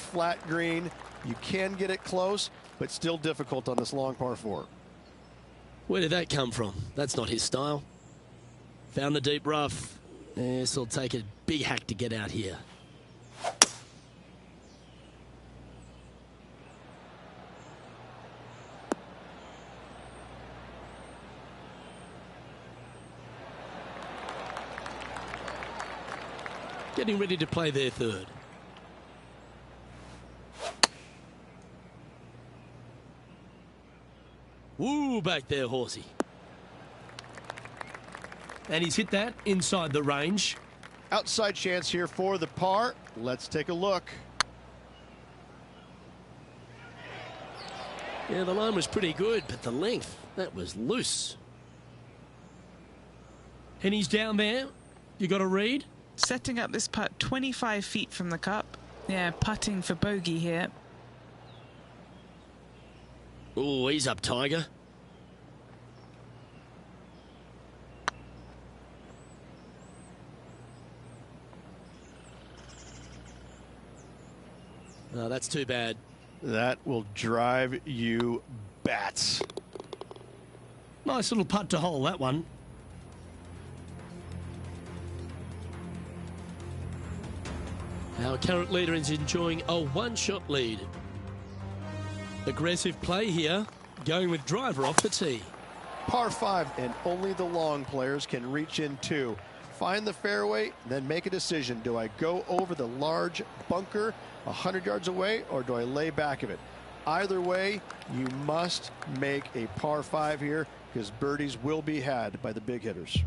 flat green. You can get it close, but still difficult on this long par 4. Where did that come from? That's not his style. Found the deep rough. This will take a big hack to get out here. Getting ready to play their third. Woo, back there, horsey. And he's hit that inside the range. Outside chance here for the par. Let's take a look. Yeah, the line was pretty good, but the length, that was loose. And he's down there. You got a read? Setting up this putt 25 feet from the cup. Yeah, putting for bogey here. Oh, he's up, Tiger. No, that's too bad. That will drive you bats. Nice little putt to hole, that one. Our current leader is enjoying a one-shot lead. Aggressive play here, going with driver off the tee. Par 5, and only the long players can reach in 2. Find the fairway, then make a decision. Do I go over the large bunker 100 yards away, or do I lay back of it? Either way, you must make a par 5 here, because birdies will be had by the big hitters.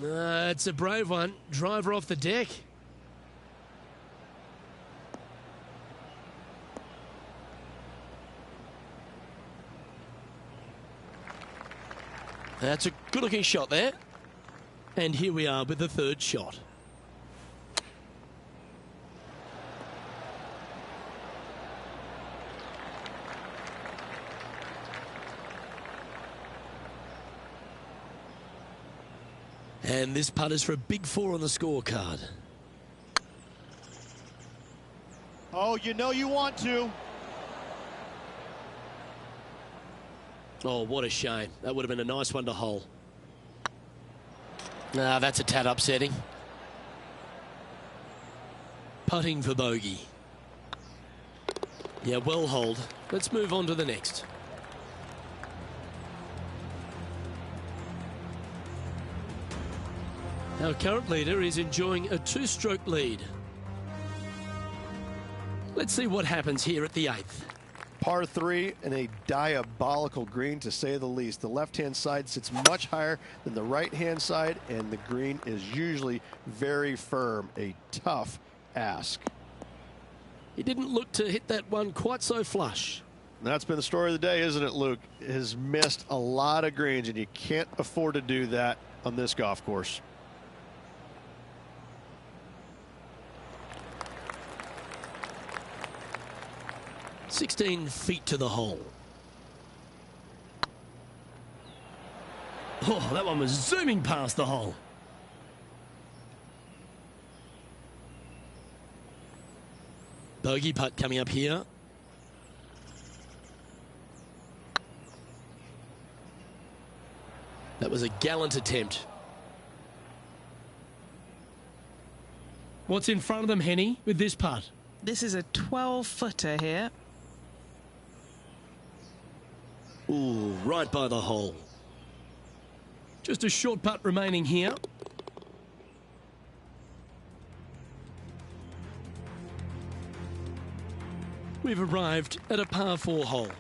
It's a brave one. Driver off the deck. That's a good-looking shot there. And here we are with the third shot. And this putt is for a big 4 on the scorecard. Oh, you know you want to. Oh, what a shame. That would have been a nice one to hole. That's a tad upsetting. Putting for bogey. Yeah, well holed. Let's move on to the next. Our current leader is enjoying a 2-stroke lead. Let's see what happens here at the 8th. Par 3 and a diabolical green, to say the least. The left-hand side sits much higher than the right-hand side, and the green is usually very firm. A tough ask. He didn't look to hit that one quite so flush. That's been the story of the day, isn't it, Luke? Has missed a lot of greens, and you can't afford to do that on this golf course. "16 feet to the hole." Oh, that one was zooming past the hole. Bogey putt coming up here. That was a gallant attempt. What's in front of them, Henny, with this putt? This is a 12-footer here. Ooh, right by the hole. Just a short putt remaining here. We've arrived at a par 4 hole.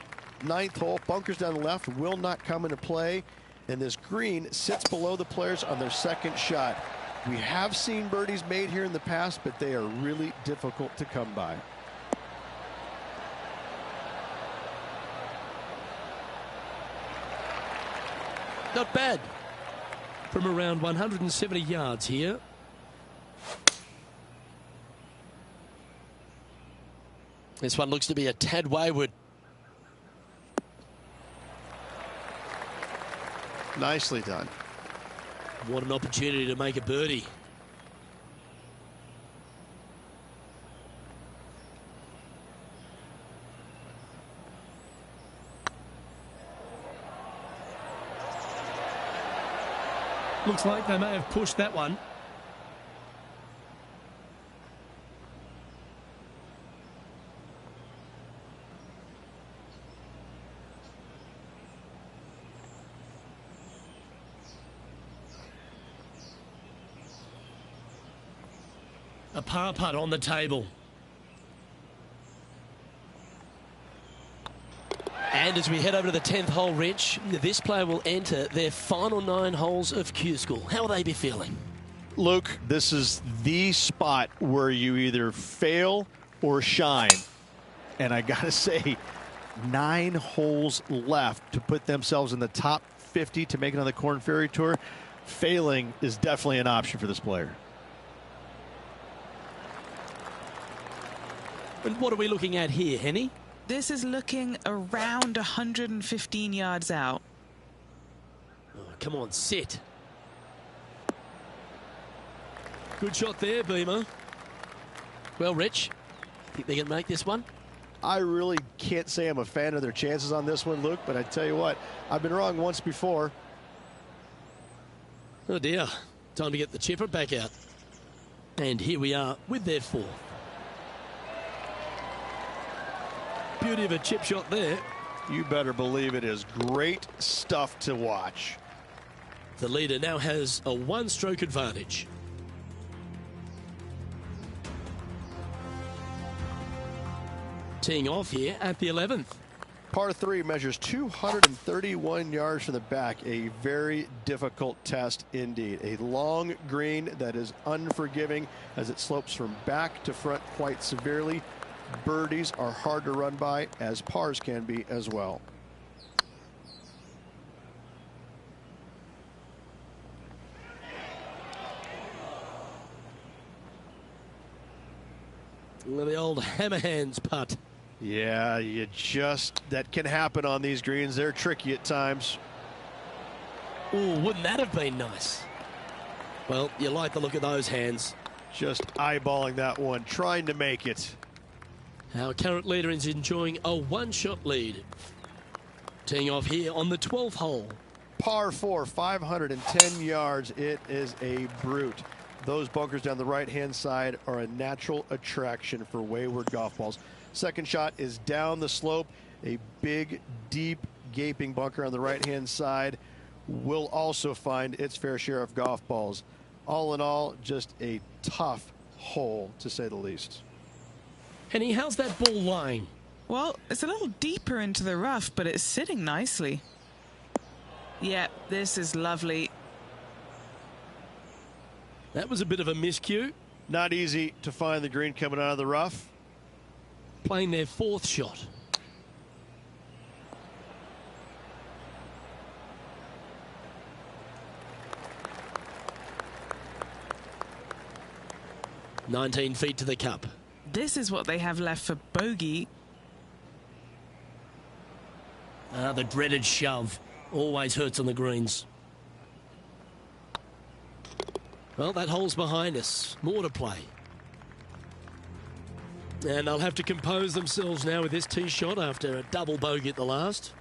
9th hole, bunkers down the left will not come into play, and this green sits below the players on their second shot. We have seen birdies made here in the past, but they are really difficult to come by. Not bad. From around 170 yards here. This one looks to be a tad wayward. Nicely done. What an opportunity to make a birdie. Looks like they may have pushed that one. A par putt on the table. And as we head over to the 10th hole, Rich, this player will enter their final 9 holes of Q School. How will they be feeling? Luke, this is the spot where you either fail or shine. And I got to say, 9 holes left to put themselves in the top 50 to make it on the Korn Ferry Tour. Failing is definitely an option for this player. And what are we looking at here, Henny? This is looking around 115 yards out. Oh, come on, sit. Good shot there, Beamer. Well, Rich, think they can make this one? I really can't say I'm a fan of their chances on this one, Luke, but I tell you what, I've been wrong once before. Oh dear, time to get the chipper back out. And here we are with their 4th. Beauty of a chip shot there. You better believe it is great stuff to watch. The leader now has a 1-stroke advantage. Teeing off here at the 11th. Par 3 measures 231 yards from the back. A very difficult test indeed. A long green that is unforgiving as it slopes from back to front quite severely. Birdies are hard to run by, as pars can be as well. The old hammer hands putt. Yeah, that can happen on these greens. They're tricky at times. Oh, wouldn't that have been nice? Well, you like the look of those hands. Just eyeballing that one, trying to make it. Our current leader is enjoying a 1-shot lead. Teeing off here on the 12th hole. Par 4, 510 yards. It is a brute. Those bunkers down the right-hand side are a natural attraction for wayward golf balls. Second shot is down the slope. A big, deep, gaping bunker on the right-hand side will also find its fair share of golf balls. All in all, just a tough hole, to say the least. Henny, how's that ball lying? Well, it's a little deeper into the rough, but it's sitting nicely. Yeah, this is lovely. That was a bit of a miscue. Not easy to find the green coming out of the rough. Playing their 4th shot. "19 feet to the cup." This is what they have left for bogey. The dreaded shove. Always hurts on the greens. Well, that hole's behind us. More to play. And they'll have to compose themselves now with this tee shot after a double bogey at the last.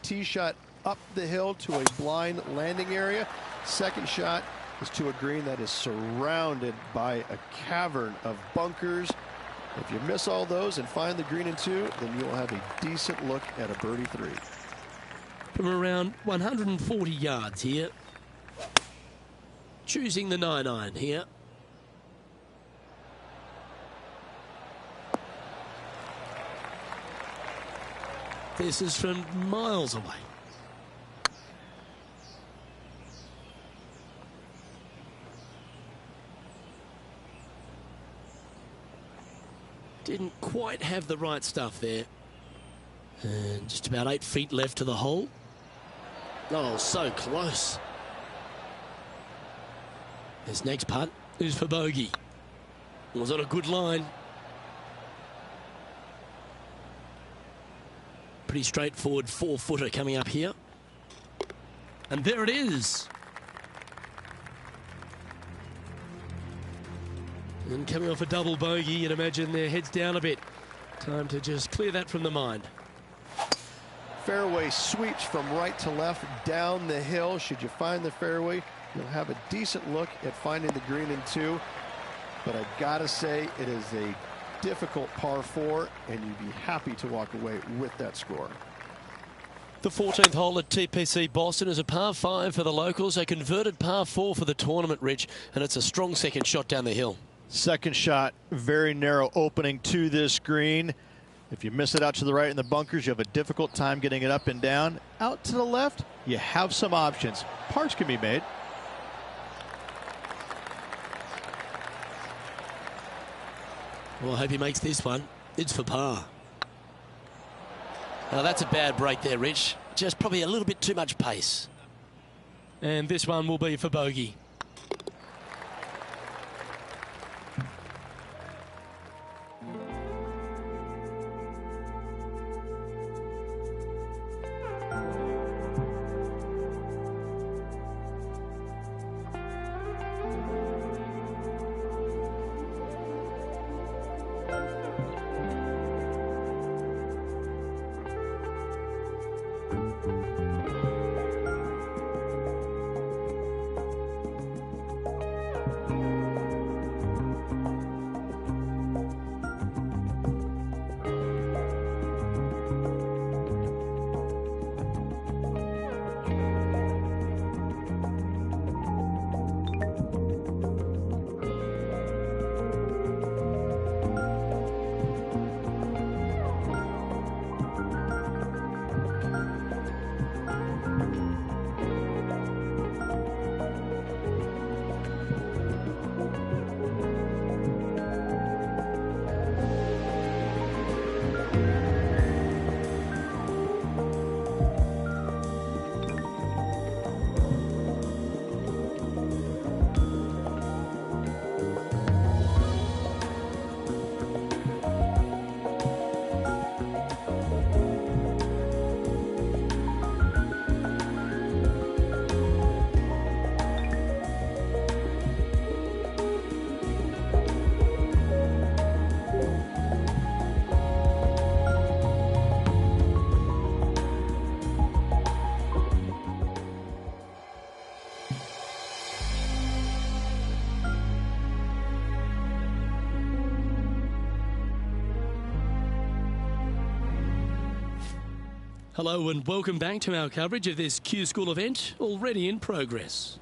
Tee shot up the hill to a blind landing area. Second shot is to a green that is surrounded by a cavern of bunkers. If you miss all those and find the green in 2, then you'll have a decent look at a birdie 3. From around 140 yards here. Choosing the 9-iron here. This is from miles away. Didn't quite have the right stuff there. And just about 8 feet left to the hole. Oh, so close. This next putt is for bogey. Was on a good line. Pretty straightforward 4-footer coming up here. And there it is. And coming off a double bogey, you'd imagine their heads down a bit. Time to just clear that from the mind. Fairway sweeps from right to left down the hill. Should you find the fairway, You'll have a decent look at finding the green in 2, but I've got to say it is a difficult par 4, and you'd be happy to walk away with that score. The 14th hole at TPC Boston is a par 5 for the locals, a converted par 4 for the tournament, Rich, and it's a strong second shot down the hill. Second shot, very narrow opening to this green. If you miss it out to the right in the bunkers, you have a difficult time getting it up and down. Out to the left, you have some options. Pars can be made. Well, I hope he makes this one. It's for par. Now that's a bad break there, Rich. Just probably a little bit too much pace. And this one will be for bogey. Hello and welcome back to our coverage of this Q School event, already in progress.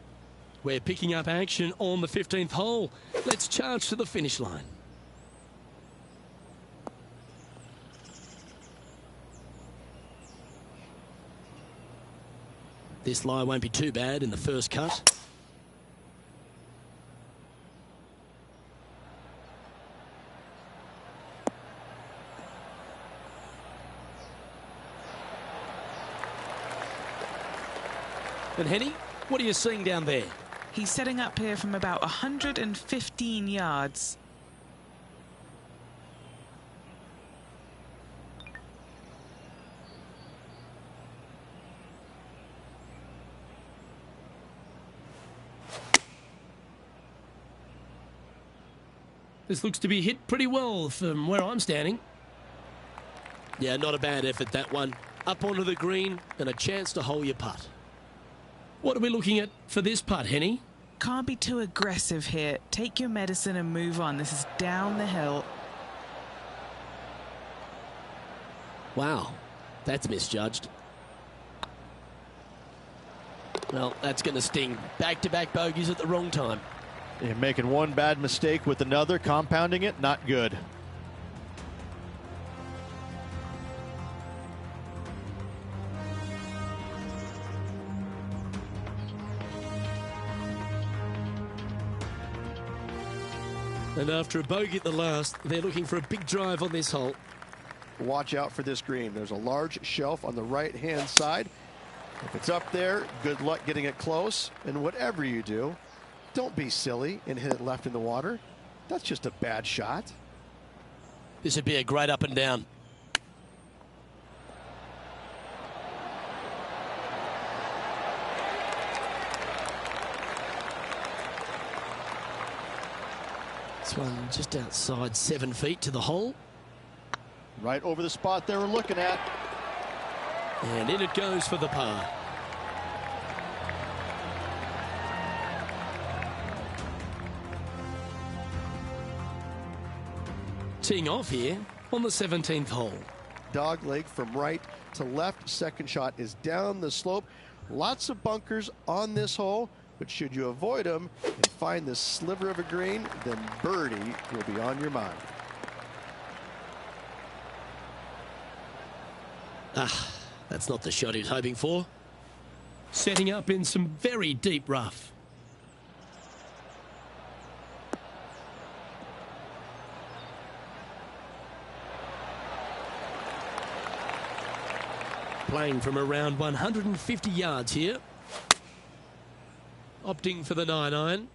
We're picking up action on the 15th hole. Let's charge to the finish line. This lie won't be too bad in the first cut. And Henny, what are you seeing down there? He's setting up here from about 115 yards. This looks to be hit pretty well from where I'm standing. Yeah, not a bad effort, that one. Up onto the green and a chance to hole your putt. What are we looking at for this putt, Henny? Can't be too aggressive here. Take your medicine and move on. This is down the hill. Wow, that's misjudged. Well, that's going to sting. Back-to-back bogeys at the wrong time. You're making one bad mistake with another, compounding it, not good. And after a bogey at the last, they're looking for a big drive on this hole. Watch out for this green. There's a large shelf on the right-hand side. If it's up there, good luck getting it close. And whatever you do, don't be silly and hit it left in the water. That's just a bad shot. This would be a great up and down. This one just outside 7 feet to the hole. Right over the spot they were looking at. And in it goes for the par. Teeing off here on the 17th hole. Dog leg from right to left. Second shot is down the slope. Lots of bunkers on this hole, but should you avoid them and find this sliver of a green, then birdie will be on your mind. That's not the shot he was hoping for. Setting up in some very deep rough. Playing from around 150 yards here. Opting for the 9-iron.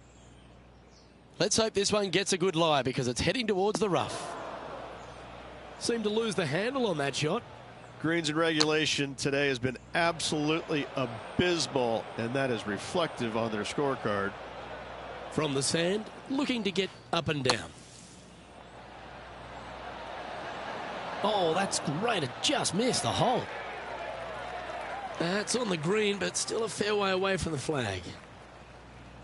Let's hope this one gets a good lie because it's heading towards the rough. Seemed to lose the handle on that shot. Greens in regulation today has been absolutely abysmal, and that is reflective on their scorecard. From the sand, looking to get up and down. Oh, that's great. It just missed the hole. That's on the green, but still a fair way away from the flag.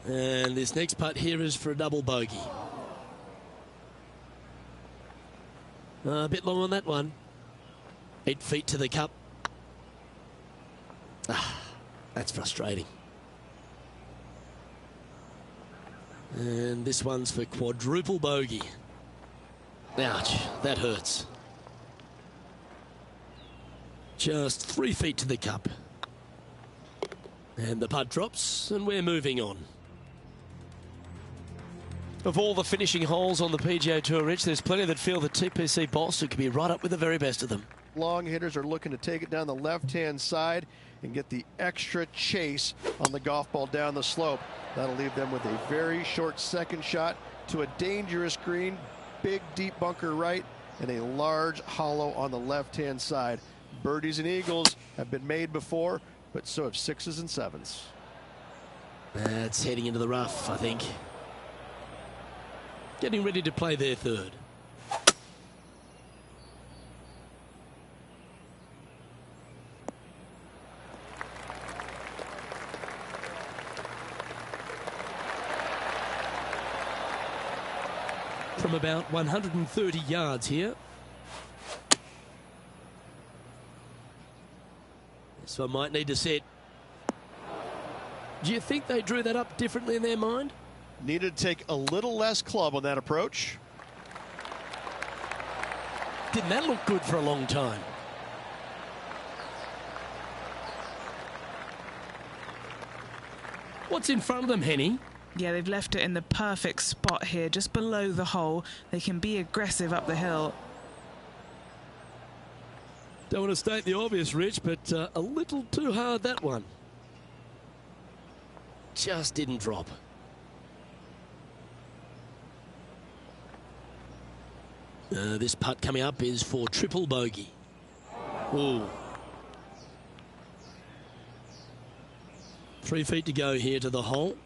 And this next putt here is for a double bogey. A bit long on that one. 8 feet to the cup. That's frustrating. And this one's for quadruple bogey. Ouch, that hurts. Just 3 feet to the cup. And the putt drops, and we're moving on. Of all the finishing holes on the PGA Tour, Rich, there's plenty that feel the TPC Boston could be right up with the very best of them. Long hitters are looking to take it down the left-hand side and get the extra chase on the golf ball down the slope. That'll leave them with a very short second shot to a dangerous green, big deep bunker right, and a large hollow on the left-hand side. Birdies and eagles have been made before, but so have 6s and 7s. That's heading into the rough, I think. Getting ready to play their third. From about 130 yards here. So I might need to set. Do you think they drew that up differently in their mind? Needed to take a little less club on that approach. Didn't that look good for a long time? What's in front of them, Henny? Yeah, they've left it in the perfect spot here, just below the hole. They can be aggressive up the hill. Don't want to state the obvious, Rich, but a little too hard, that one. Just didn't drop. This putt coming up is for triple bogey. Ooh. 3 feet to go here to the hole.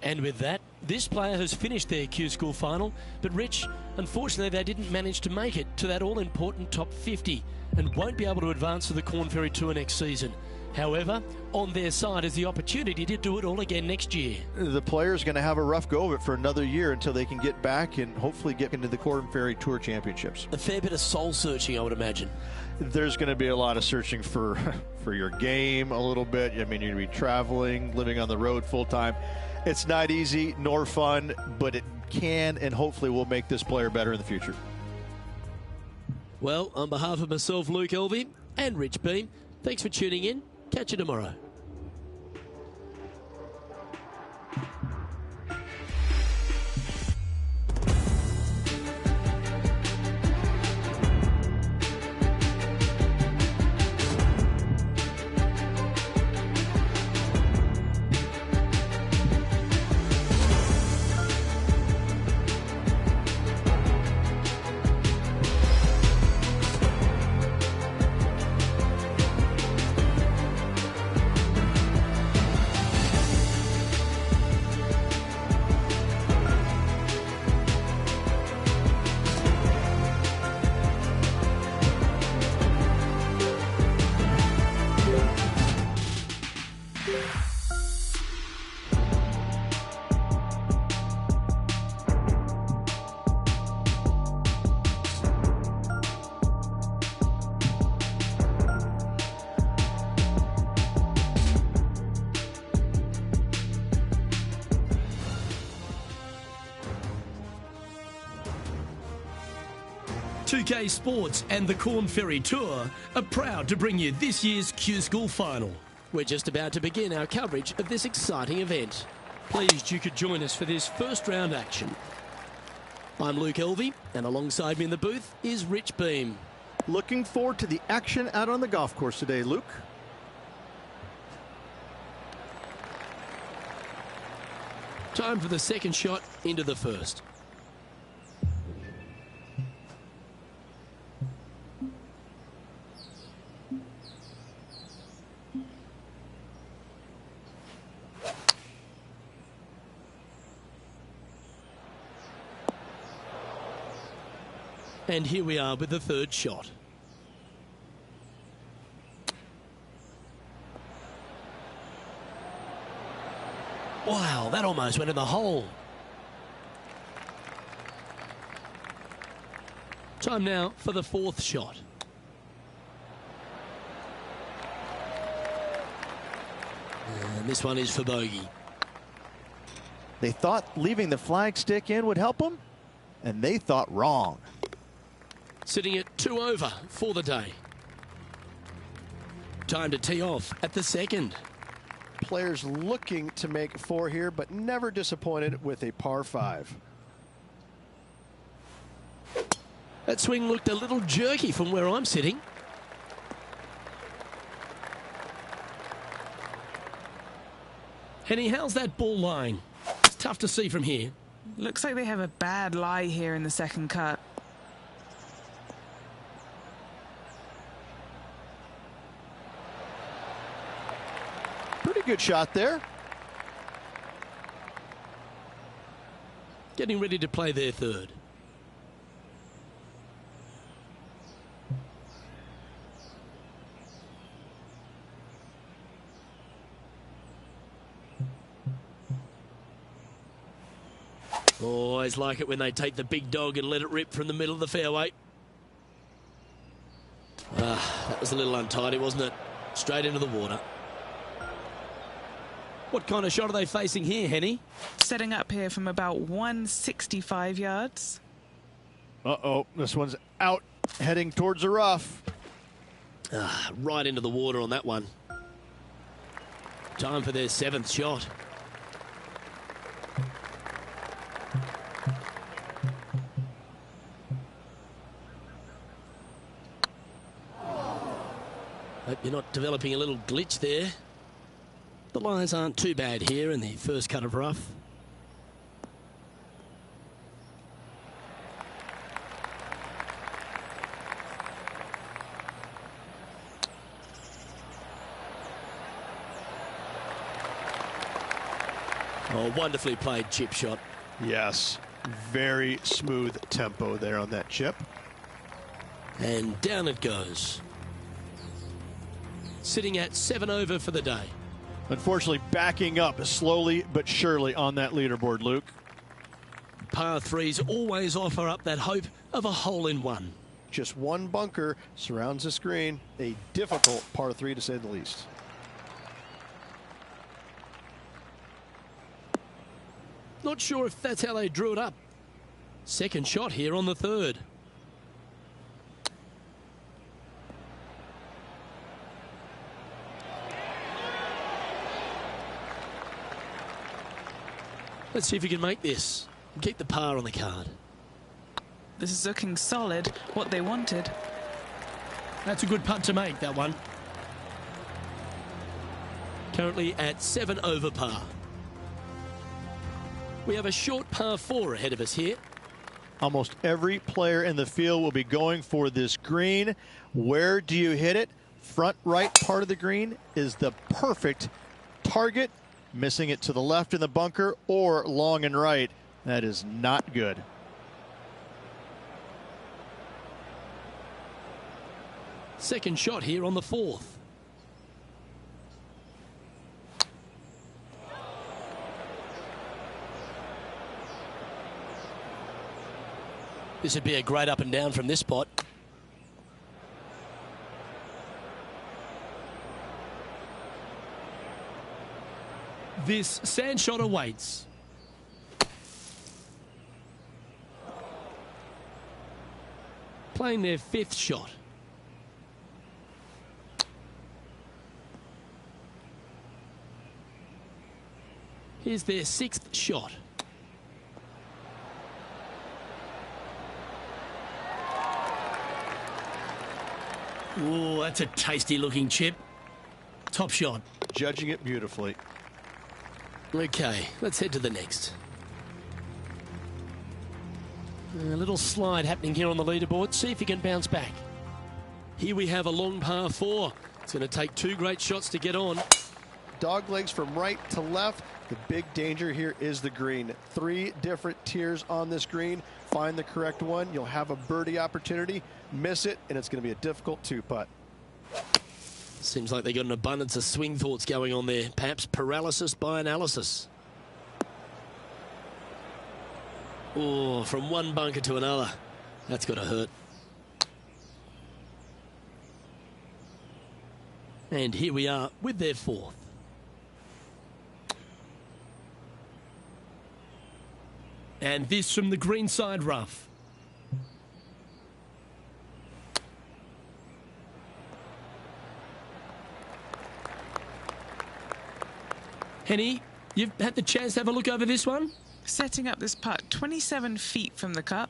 And with that, this player has finished their Q School final. But Rich, unfortunately, they didn't manage to make it to that all-important top 50 and won't be able to advance to the Korn Ferry Tour next season. However, on their side is the opportunity to do it all again next year. The player's going to have a rough go of it for another year until they can get back and hopefully get into the Korn Ferry Tour Championships. A fair bit of soul searching, I would imagine. There's going to be a lot of searching for your game a little bit. I mean, you're going to be traveling, living on the road full time. It's not easy nor fun, but it can and hopefully will make this player better in the future. Well, on behalf of myself, Luke Elvey, and Rich Beam, thanks for tuning in. Catch you tomorrow. 2K Sports and the Corn Ferry Tour are proud to bring you this year's Q-School Final. We're just about to begin our coverage of this exciting event. Pleased you could join us for this first round action. I'm Luke Elvey, and alongside me in the booth is Rich Beam. Looking forward to the action out on the golf course today, Luke. Time for the second shot into the first. And here we are with the third shot. Wow, that almost went in the hole. Time now for the fourth shot. And this one is for bogey. They thought leaving the flag stick in would help them, and they thought wrong. Sitting at 2 over for the day. Time to tee off at the second. Players looking to make 4 here, but never disappointed with a par 5. That swing looked a little jerky from where I'm sitting. Henny, how's that ball lying? It's tough to see from here. Looks like they have a bad lie here in the second cut. Pretty good shot there. Getting ready to play their third. Always like it when they take the big dog and let it rip from the middle of the fairway. That was a little untidy, wasn't it? Straight into the water. What kind of shot are they facing here, Henny? Setting up here from about 165 yards. Uh-oh, this one's out, heading towards the rough. Right into the water on that one. Time for their 7th shot. Hope you're not developing a little glitch there. The lines aren't too bad here in the first cut of rough. Oh, wonderfully played chip shot. Yes, very smooth tempo there on that chip. And down it goes. Sitting at 7 over for the day. Unfortunately, backing up slowly but surely on that leaderboard, Luke. Par 3s always offer up that hope of a hole-in-one. Just one bunker surrounds the screen. A difficult par 3 to say the least. Not sure if that's how they drew it up. Second shot here on the third. Let's see if we can make this and keep the par on the card. This is looking solid, what they wanted. That's a good putt to make, that one. Currently at 7 over par. We have a short par 4 ahead of us here. Almost every player in the field will be going for this green. Where do you hit it? Front right part of the green is the perfect target. Missing it to the left in the bunker or long and right. That is not good. Second shot here on the fourth. This would be a great up and down from this spot. This sand shot awaits. Playing their 5th shot. Here's their 6th shot. Oh, that's a tasty looking chip. Top shot. Judging it beautifully. Okay, let's head to the next. A little slide happening here on the leaderboard. See if he can bounce back. Here we have a long par 4. It's going to take 2 great shots to get on. Dog legs from right to left. The big danger here is the green. 3 different tiers on this green. Find the correct one. You'll have a birdie opportunity. Miss it, and it's going to be a difficult 2-putt. Seems like they got an abundance of swing thoughts going on there. Perhaps paralysis by analysis. Oh, from one bunker to another. That's got to hurt. And here we are with their 4th. And this from the greenside rough. Henny, you've had the chance to have a look over this one? Setting up this putt 27 feet from the cup.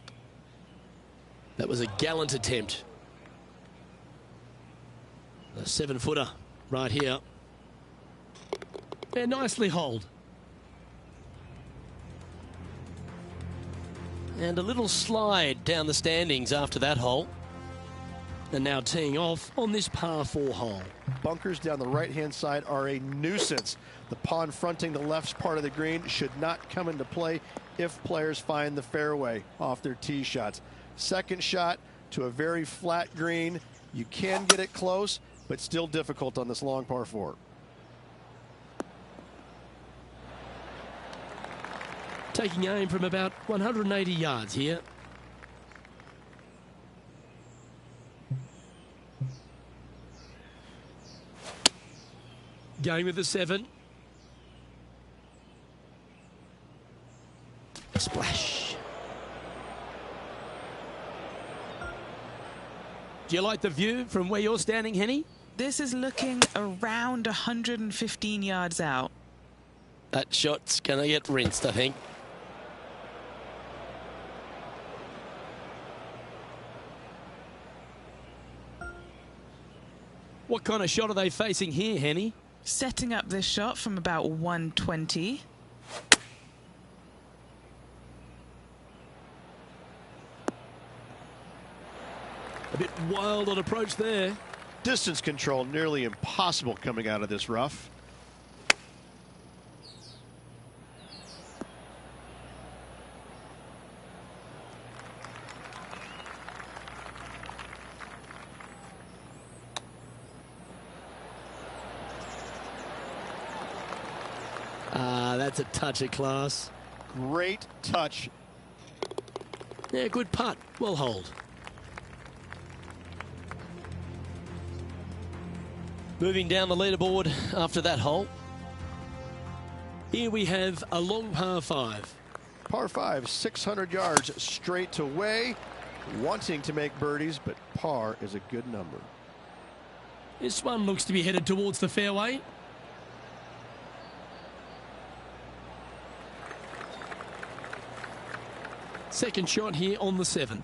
That was a gallant attempt. A 7-footer right here. And nicely holed. And a little slide down the standings after that hole. And now teeing off on this par 4 hole. Bunkers down the right-hand side are a nuisance. The pond fronting the left part of the green should not come into play if players find the fairway off their tee shots. Second shot to a very flat green. You can get it close, but still difficult on this long par 4. Taking aim from about 180 yards here. Going with the 7. Splash. Do you like the view from where you're standing, Henny? This is looking around 115 yards out. That shot's going to get rinsed, I think. What kind of shot are they facing here, Henny? Setting up this shot from about 120. A bit wild on approach there. Distance control nearly impossible coming out of this rough. That's a touch of class. Great touch. Yeah, good putt. Well holed. Moving down the leaderboard after that hole. Here we have a long par 5. Par 5, 600 yards straight away. Wanting to make birdies, but par is a good number. This one looks to be headed towards the fairway. Second shot here on the 7th.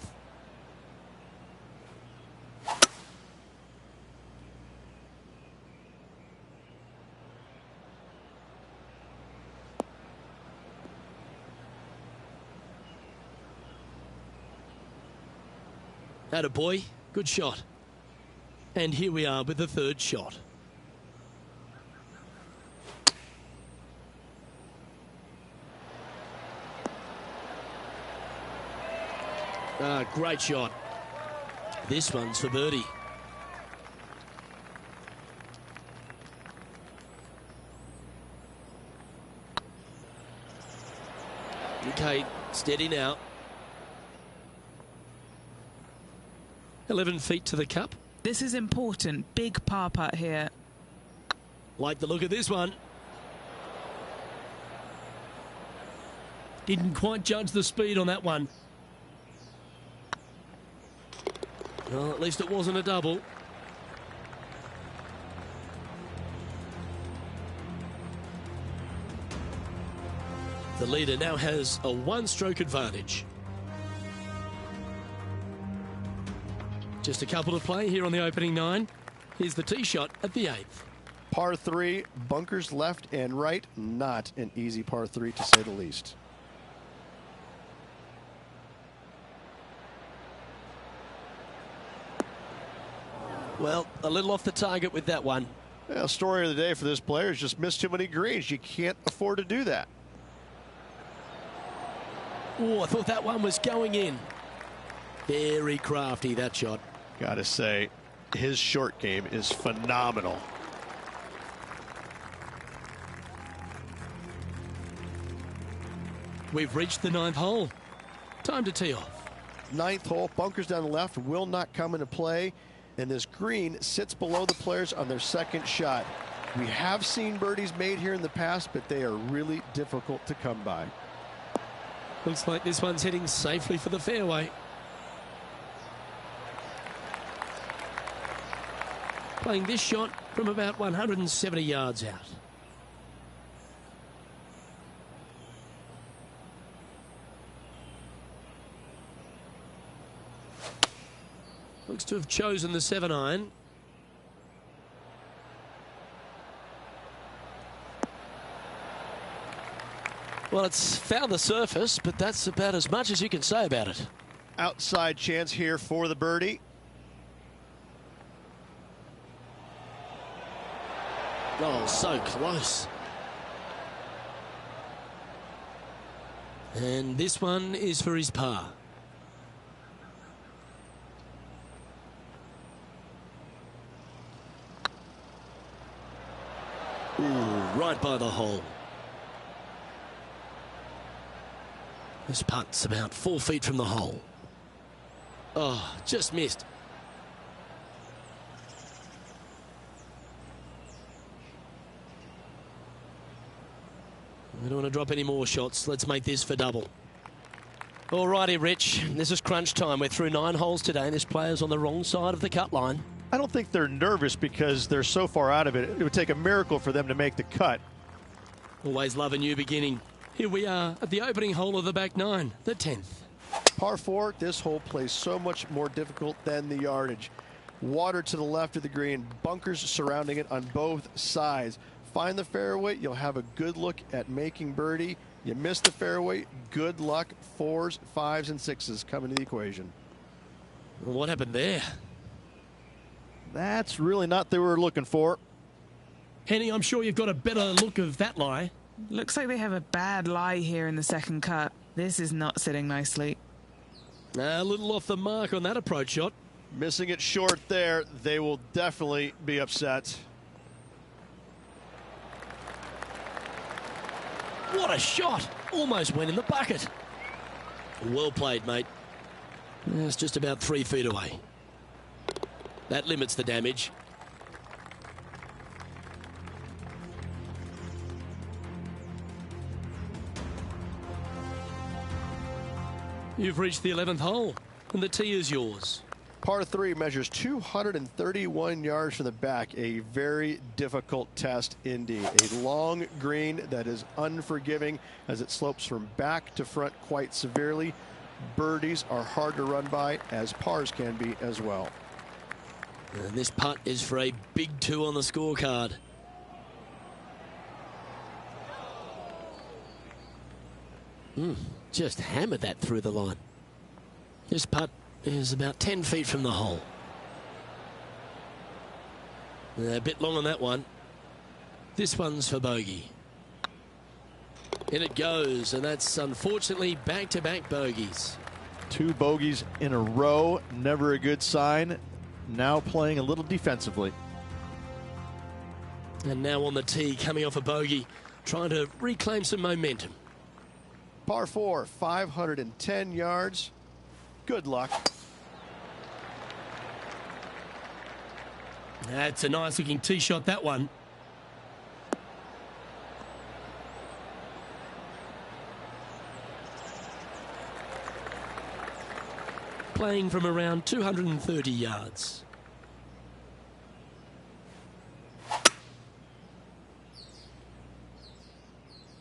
Attaboy, good shot. And here we are with the 3rd shot. Great shot. This one's for birdie. Okay, steady now. 11 feet to the cup. This is important. Big par putt here. Like the look of this one. Didn't quite judge the speed on that one. Well, at least it wasn't a double. The leader now has a one-stroke advantage. Just a couple to play here on the opening 9. Here's the tee shot at the 8th. Par 3, bunkers left and right. Not an easy par 3 to say the least. Well, a little off the target with that one. Well, story of the day for this player is just missed too many greens. You can't afford to do that. Oh, I thought that one was going in. Very crafty, that shot. Gotta say, his short game is phenomenal. We've reached the 9th hole. Time to tee off. 9th hole, bunkers down the left will not come into play, and this green sits below the players on their second shot. We have seen birdies made here in the past, but they are really difficult to come by. Looks like this one's heading safely for the fairway. Playing this shot from about 170 yards out. Looks to have chosen the 7-iron. Well, it's found the surface, but that's about as much as you can say about it. Outside chance here for the birdie. Oh, so close. And this one is for his par. Ooh, right by the hole. This putt's about 4 feet from the hole. Oh, just missed. We don't want to drop any more shots. Let's make this for double. Alrighty, Rich. This is crunch time. We're through 9 holes today. This player's on the wrong side of the cut line. I don't think they're nervous because they're so far out of it. It would take a miracle for them to make the cut. Always love a new beginning. Here we are at the opening hole of the back 9, the 10th. Par 4, this hole plays so much more difficult than the yardage. Water to the left of the green, bunkers surrounding it on both sides. Find the fairway, you'll have a good look at making birdie. You miss the fairway, good luck. 4s, 5s, and 6s come into the equation. Well, what happened there? That's really not what they were looking for. Henny, I'm sure you've got a better look of that lie. Looks like they have a bad lie here in the second cut. This is not sitting nicely. A little off the mark on that approach shot. Missing it short there, they will definitely be upset. What a shot! Almost went in the bucket. Well played, mate. It's just about 3 feet away. That limits the damage. You've reached the 11th hole, and the tee is yours. Par 3 measures 231 yards from the back. A very difficult test indeed. A long green that is unforgiving as it slopes from back to front quite severely. Birdies are hard to run by, as pars can be as well. And this putt is for a big 2 on the scorecard. Just hammered that through the line. This putt is about 10 feet from the hole. A bit long on that one. This one's for bogey. In it goes, and that's unfortunately back-to-back bogeys. 2 bogeys in a row, never a good sign. Now playing a little defensively. And now on the tee, coming off a bogey, trying to reclaim some momentum. Par 4, 510 yards. Good luck. That's a nice looking tee shot, that one. playing from around 230 yards.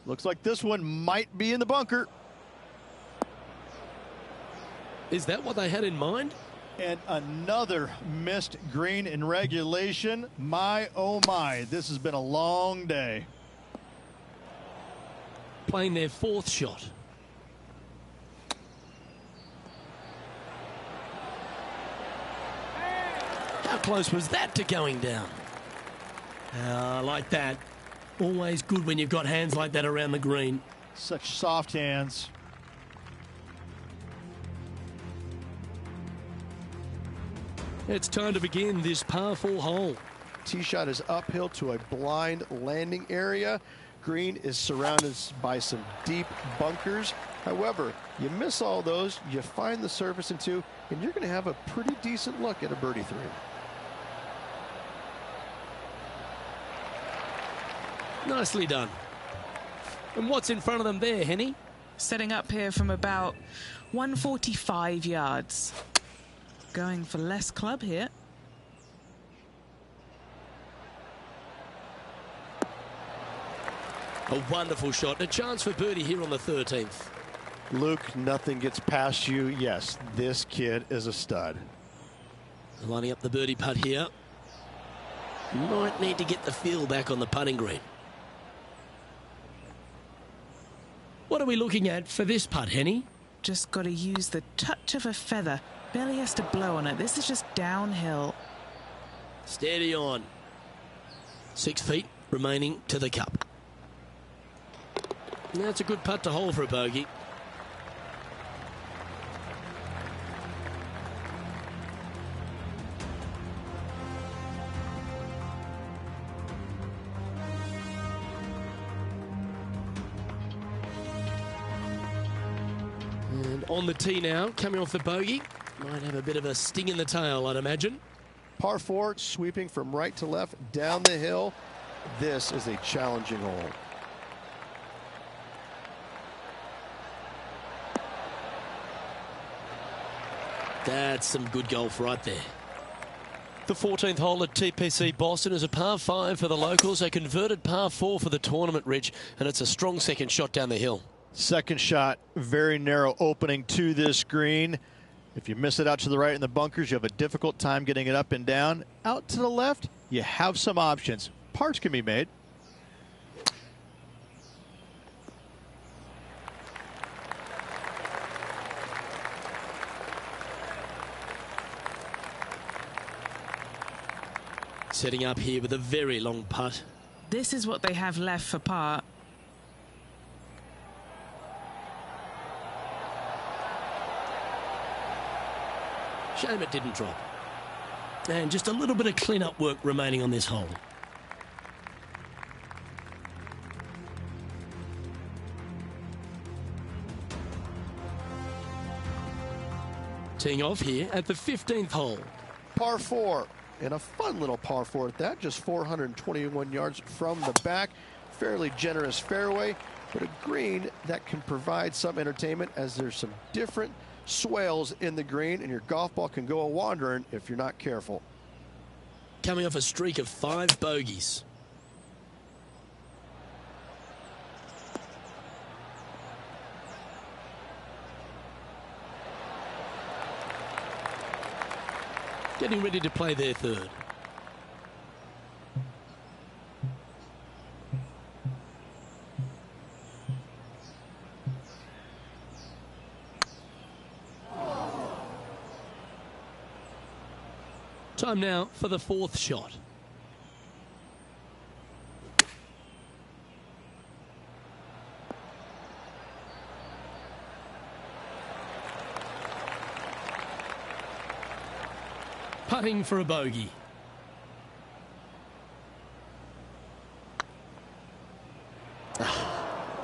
Looks like this one might be in the bunker. Is that what they had in mind? And another missed green in regulation. My, oh my, this has been a long day. Playing their fourth shot. How close was that to going down? I like that. Always good when you've got hands like that around the green. Such soft hands. It's time to begin this par 4 hole. Tee shot is uphill to a blind landing area. Green is surrounded by some deep bunkers. However, you miss all those, you find the surface in two, and you're going to have a pretty decent look at a birdie 3. Nicely done. And what's in front of them there, Henny? Setting up here from about 145 yards. Going for less club here. A wonderful shot. And a chance for birdie here on the 13th. Luke, nothing gets past you. Yes, this kid is a stud. Lining up the birdie putt here. Might need to get the feel back on the putting green. What are we looking at for this putt, Henny? Just got to use the touch of a feather. Barely has to blow on it. This is just downhill. Steady on. 6 feet remaining to the cup. That's a good putt to hold for a bogey. And on the tee now, coming off the bogey. Might have a bit of a sting in the tail, I'd imagine. Par 4, sweeping from right to left, down the hill. This is a challenging hole. That's some good golf right there. The 14th hole at TPC Boston is a par 5 for the locals, a converted par 4 for the tournament, Rich, and it's a strong second shot down the hill. Second shot, very narrow opening to this green. If you miss it out to the right in the bunkers, you have a difficult time getting it up and down. Out to the left, you have some options. Parts can be made. Setting up here with a very long putt. This is what they have left for par. Shame it didn't drop. And just a little bit of clean-up work remaining on this hole. Teeing off here at the 15th hole. Par 4, and a fun little par 4 at that, just 421 yards from the back. Fairly generous fairway, but a green that can provide some entertainment as there's some different swales in the green, and your golf ball can go a-wandering if you're not careful. Coming off a streak of 5 bogeys. Getting ready to play their third. Time now for the 4th shot. Putting for a bogey.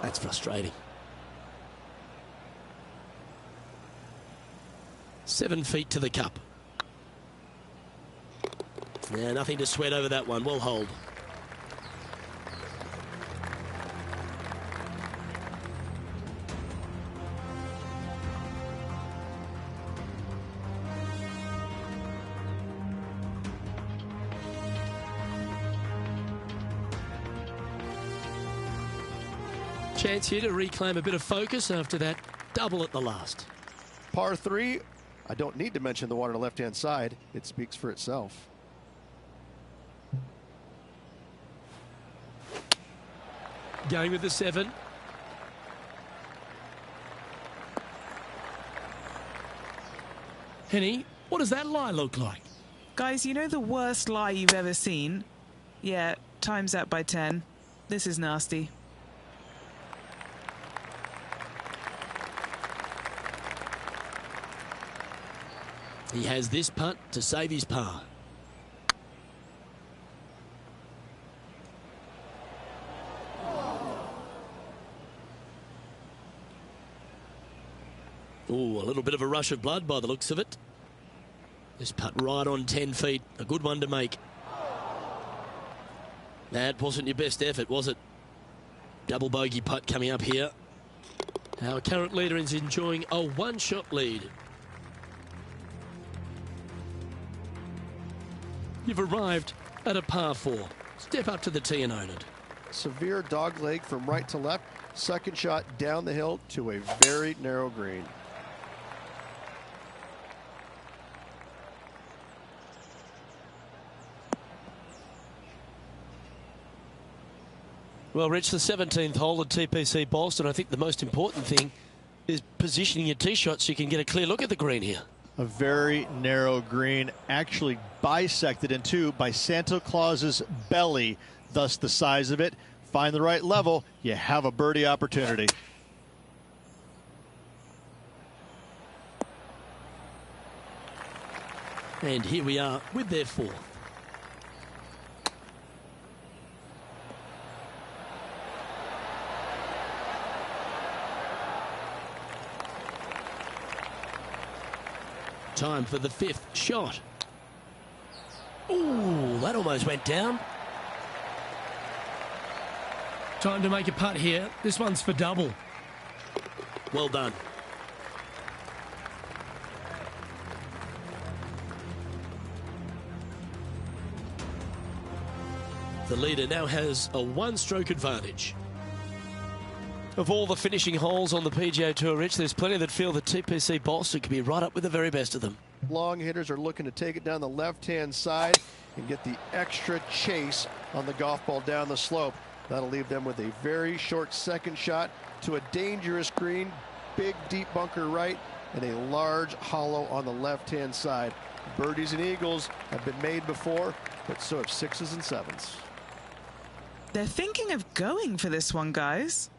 That's frustrating. 7 feet to the cup. Yeah, nothing to sweat over that one. We'll hold. chance here to reclaim a bit of focus after that double at the last. Par 3, I don't need to mention the one on the left-hand side. It speaks for itself. Going with the 7. Henny, what does that lie look like? Guys, you know the worst lie you've ever seen? Yeah, times that by 10. This is nasty. He has this putt to save his par. Ooh, a little bit of a rush of blood by the looks of it. This putt right on 10 feet. A good one to make. That wasn't your best effort, was it? Double bogey putt coming up here. Our current leader is enjoying a one-shot lead. You've arrived at a par 4. Step up to the tee and own it. Severe dog leg from right to left. Second shot down the hill to a very narrow green. Well, Rich, the 17th hole at TPC Boston. I think the most important thing is positioning your tee shot so you can get a clear look at the green here. A very narrow green, actually bisected in two by Santa Claus's belly, thus the size of it. Find the right level, you have a birdie opportunity. And here we are with their 4th. Time for the 5th shot. Ooh, that almost went down. Time to make a putt here. This one's for double. Well done. The leader now has a one-stroke advantage. Of all the finishing holes on the PGA Tour, Rich, there's plenty that feel that TPC Boston could be right up with the very best of them. Long hitters are looking to take it down the left-hand side and get the extra chase on the golf ball down the slope. That'll leave them with a very short second shot to a dangerous green, big deep bunker right, and a large hollow on the left-hand side. Birdies and eagles have been made before, but so have 6s and 7s. They're thinking of going for this one, guys.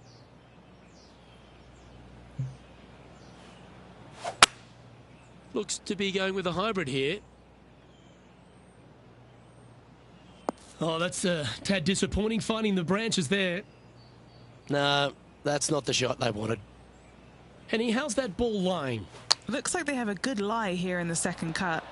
Looks to be going with a hybrid here. Oh, that's a tad disappointing, finding the branches there. No, that's not the shot they wanted. Henny, how's that ball lying? Looks like they have a good lie here in the second cut.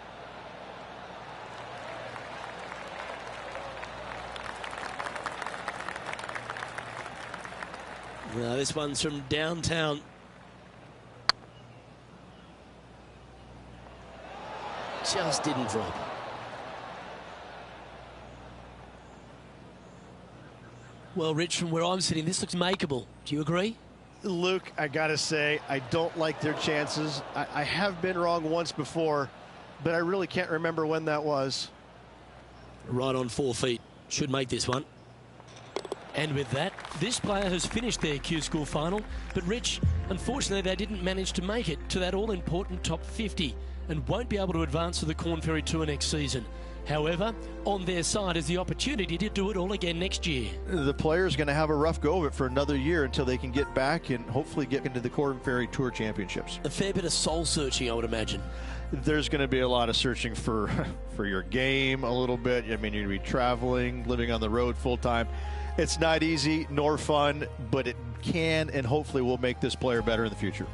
No, this one's from downtown. Just didn't drop. Well, Rich, from where I'm sitting, this looks makeable. Do you agree? Luke, I gotta say, I don't like their chances. I have been wrong once before, but I really can't remember when that was. Right on 4 feet. Should make this one. And with that, this player has finished their Q School final. But Rich, unfortunately, they didn't manage to make it to that all-important top 50 and won't be able to advance to the Corn Ferry Tour next season. However, on their side is the opportunity to do it all again next year. The player's going to have a rough go of it for another year until they can get back and hopefully get into the Corn Ferry Tour Championships. A fair bit of soul-searching, I would imagine. There's going to be a lot of searching for your game a little bit. I mean, you're going to be traveling, living on the road full-time. It's not easy nor fun, but it can and hopefully will make this player better in the future.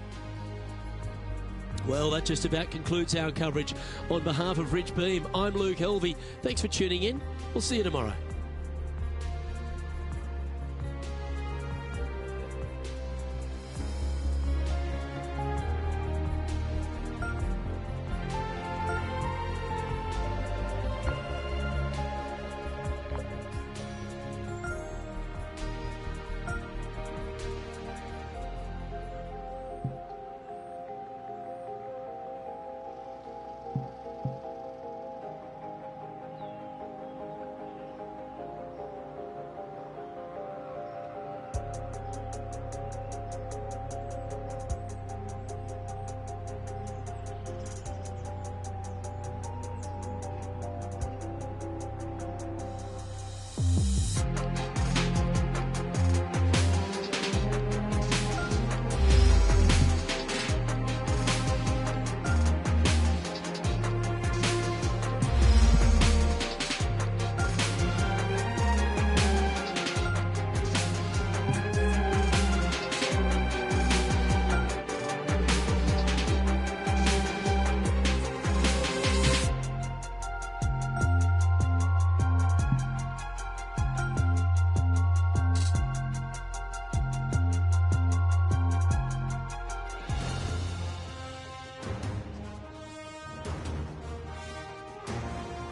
Well, that just about concludes our coverage. On behalf of Rich Beam, I'm Luke Helvey. Thanks for tuning in. We'll see you tomorrow.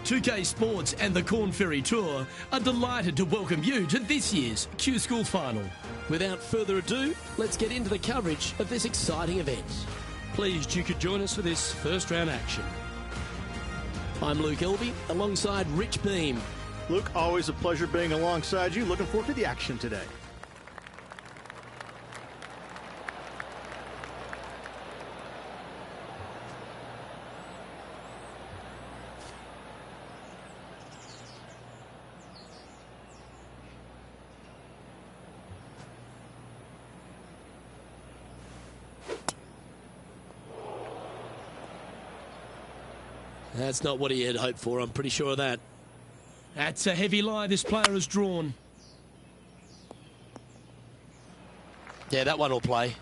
2K Sports and the Corn Ferry Tour are delighted to welcome you to this year's Q School Final. Without further ado, let's get into the coverage of this exciting event. Pleased you could join us for this first round action. I'm Luke Elby alongside Rich Beam. Luke, always a pleasure being alongside you. Looking forward to the action today. That's not what he had hoped for, I'm pretty sure of that. That's a heavy lie this player has drawn. Yeah, that one will play.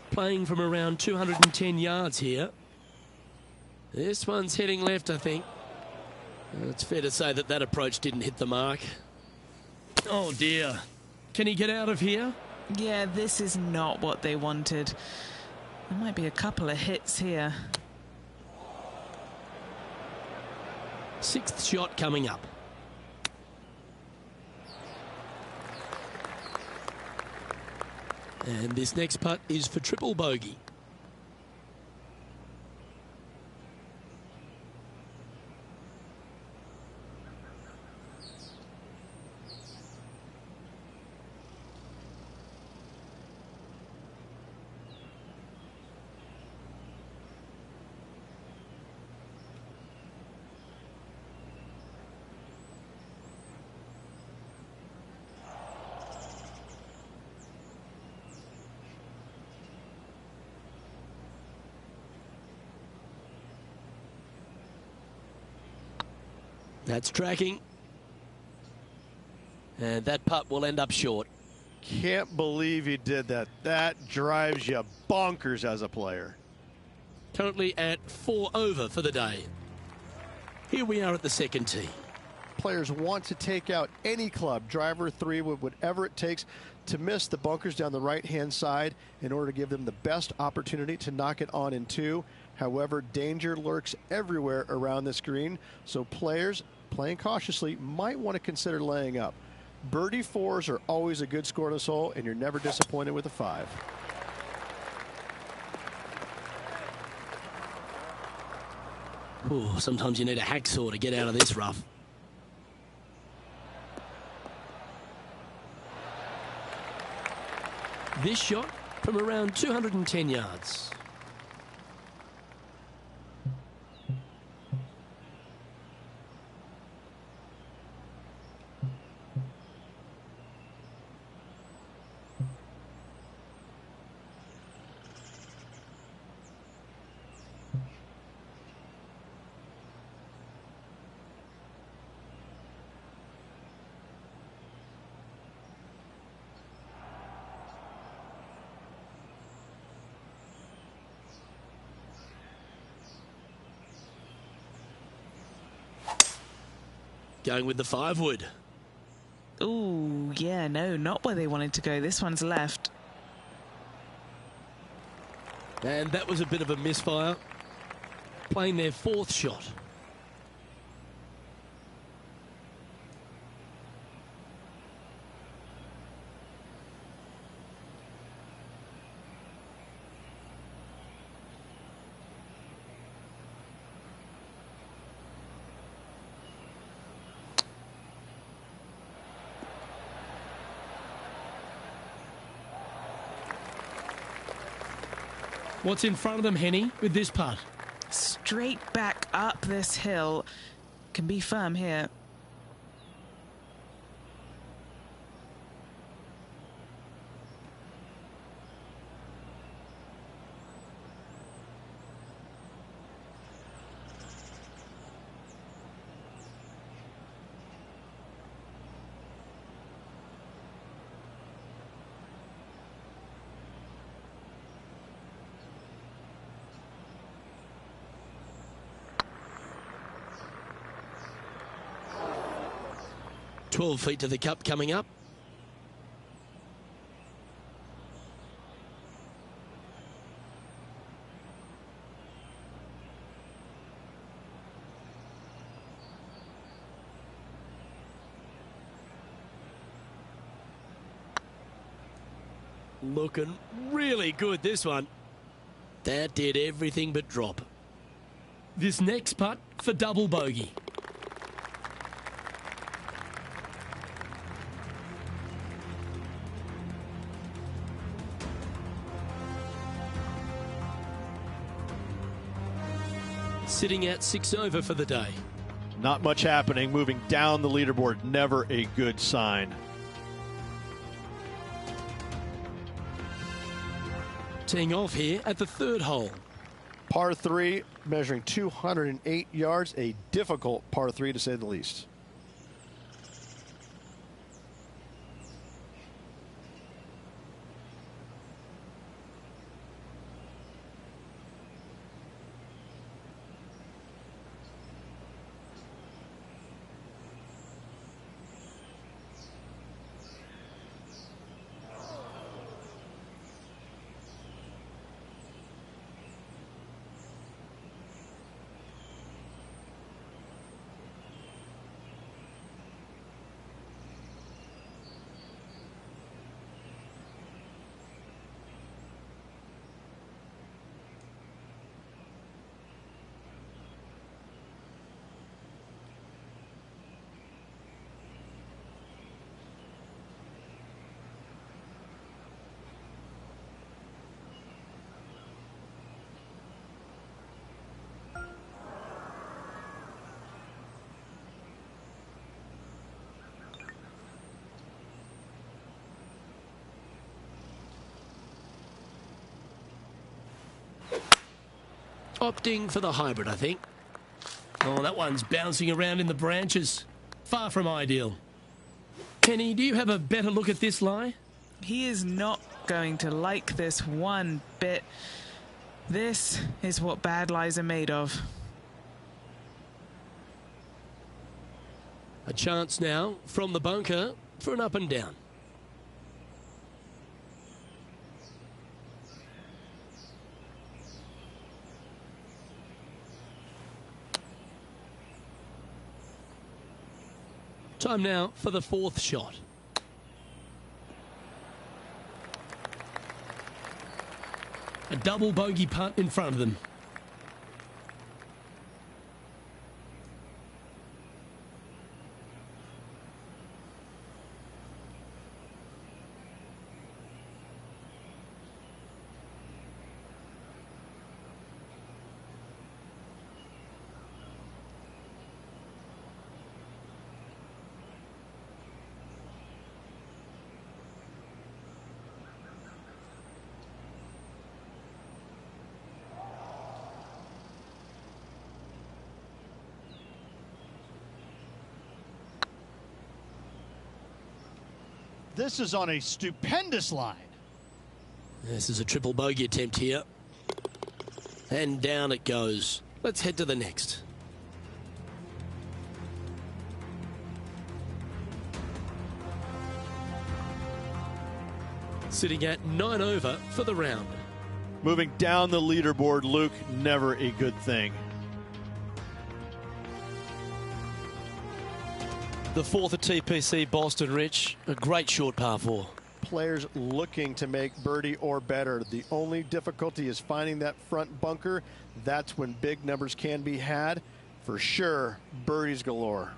Playing from around 210 yards here. This one's heading left, I think. It's fair to say that that approach didn't hit the mark. Oh dear. Can he get out of here? Yeah, this is not what they wanted. There might be a couple of hits here. Sixth shot coming up. And this next putt is for triple bogey. That's tracking. And that putt will end up short. Can't believe he did that. That drives you bonkers as a player. Currently at 4 over for the day. Here we are at the second tee. Players want to take out any club, driver, three, whatever it takes to miss the bunkers down the right-hand side in order to give them the best opportunity to knock it on in two. However, danger lurks everywhere around this green, so players playing cautiously might want to consider laying up. Birdie fours are always a good score to this hole, and you're never disappointed with a 5. Ooh, sometimes you need a hacksaw to get out of this rough. This shot from around 210 yards. Going with the 5-wood. Ooh, yeah, no, not where they wanted to go. This one's left. And that was a bit of a misfire. Playing their 4th shot. What's in front of them, Henny, with this putt? Straight back up this hill. Can be firm here. "12 feet to the cup coming up. Looking really good, this one. That did everything but drop. This next putt for double bogey. Sitting at 6 over for the day. Not much happening. Moving down the leaderboard, never a good sign. Teeing off here at the 3rd hole. Par 3, measuring 208 yards, a difficult par 3 to say the least. Opting for the hybrid, I think. Oh, that one's bouncing around in the branches. Far from ideal. Kenny, do you have a better look at this lie? He is not going to like this one bit. This is what bad lies are made of. A chance now from the bunker for an up and down. Time now for the 4th shot. A double bogey putt in front of them. This is on a stupendous line. This is a triple bogey attempt here. And down it goes. Let's head to the next. Sitting at 9 over for the round. Moving down the leaderboard, Luke, never a good thing. The 4th at TPC Boston, Rich. A great short par 4. Players looking to make birdie or better. The only difficulty is finding that front bunker. That's when big numbers can be had. For sure, birdies galore.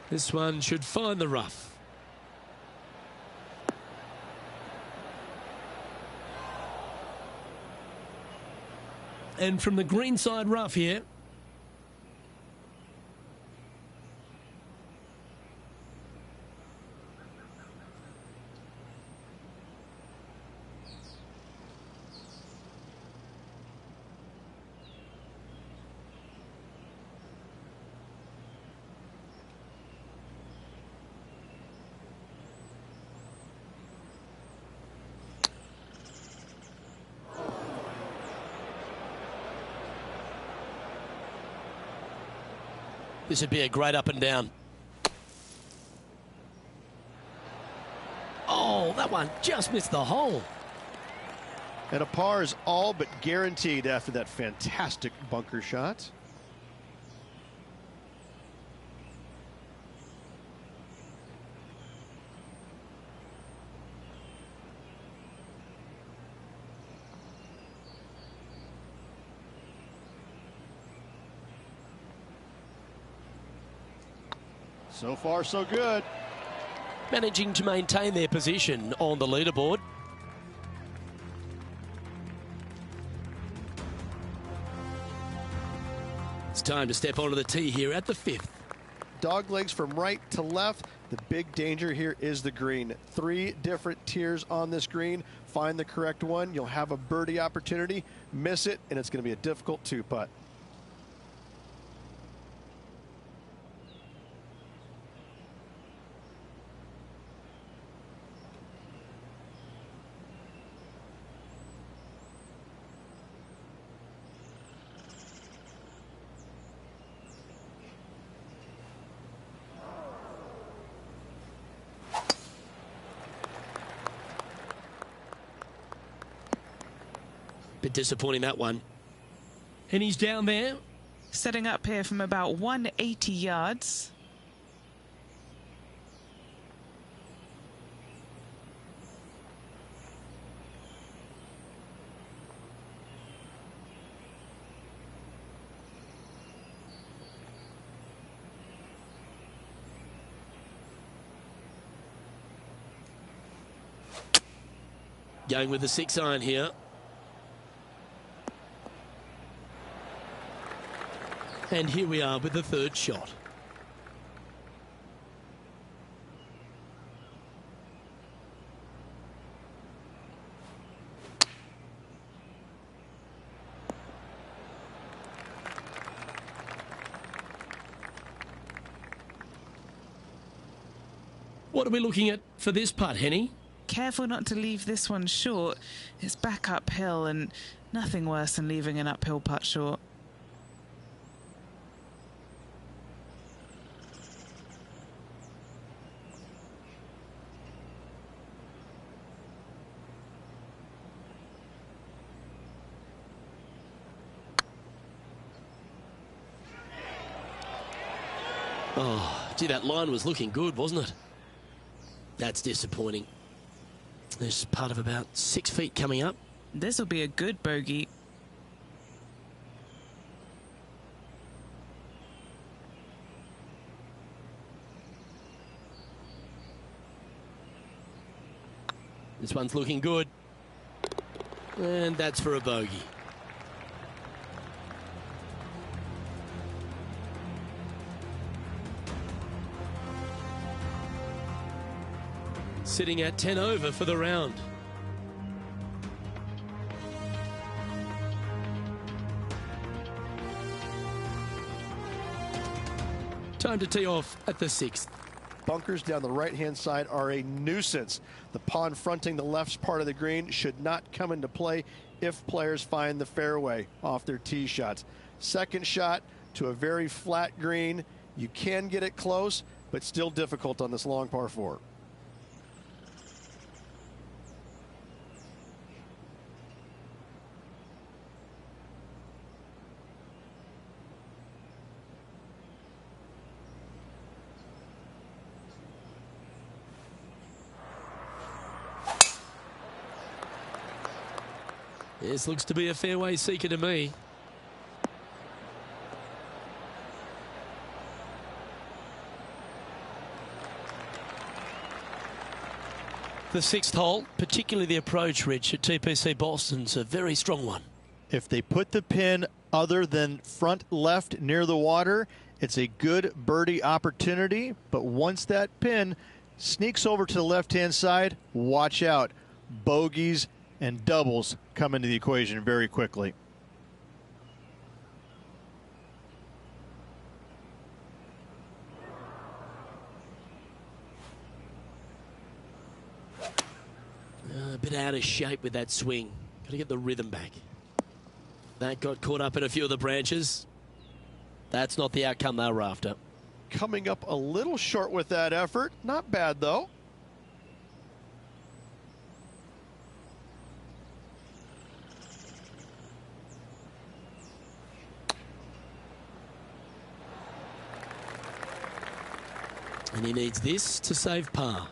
This one should find the rough. And from the greenside rough here. This would be a great up and down. Oh, that one just missed the hole. And a par is all but guaranteed after that fantastic bunker shot. So far, so good. Managing to maintain their position on the leaderboard. It's time to step onto the tee here at the 5th. Dog legs from right to left. The big danger here is the green. 3 different tiers on this green. Find the correct one. You'll have a birdie opportunity. Miss it, and it's going to be a difficult 2-putt. Bit disappointing, that one. And he's down there. Setting up here from about 180 yards. Going with the 6-iron here. And here we are with the 3rd shot. What are we looking at for this putt, Henny? Careful not to leave this one short. It's back uphill, and nothing worse than leaving an uphill putt short. Oh, gee, that line was looking good, wasn't it? That's disappointing. There's a putt of about 6 feet coming up. This will be a good bogey. This one's looking good. And that's for a bogey. Sitting at 10 over for the round. Time to tee off at the 6th. Bunkers down the right-hand side are a nuisance. The pond fronting the left part of the green should not come into play if players find the fairway off their tee shots. Second shot to a very flat green. You can get it close, but still difficult on this long par 4. This looks to be a fairway seeker to me. the 6th hole, particularly the approach, Rich, at TPC Boston's a very strong one. If they put the pin other than front left near the water, it's a good birdie opportunity. But once that pin sneaks over to the left-hand side, watch out. Bogeys and doubles come into the equation very quickly. A bit out of shape with that swing. Got to get the rhythm back. That got caught up in a few of the branches. That's not the outcome they were after. Coming up a little short with that effort. Not bad, though. And he needs this to save par.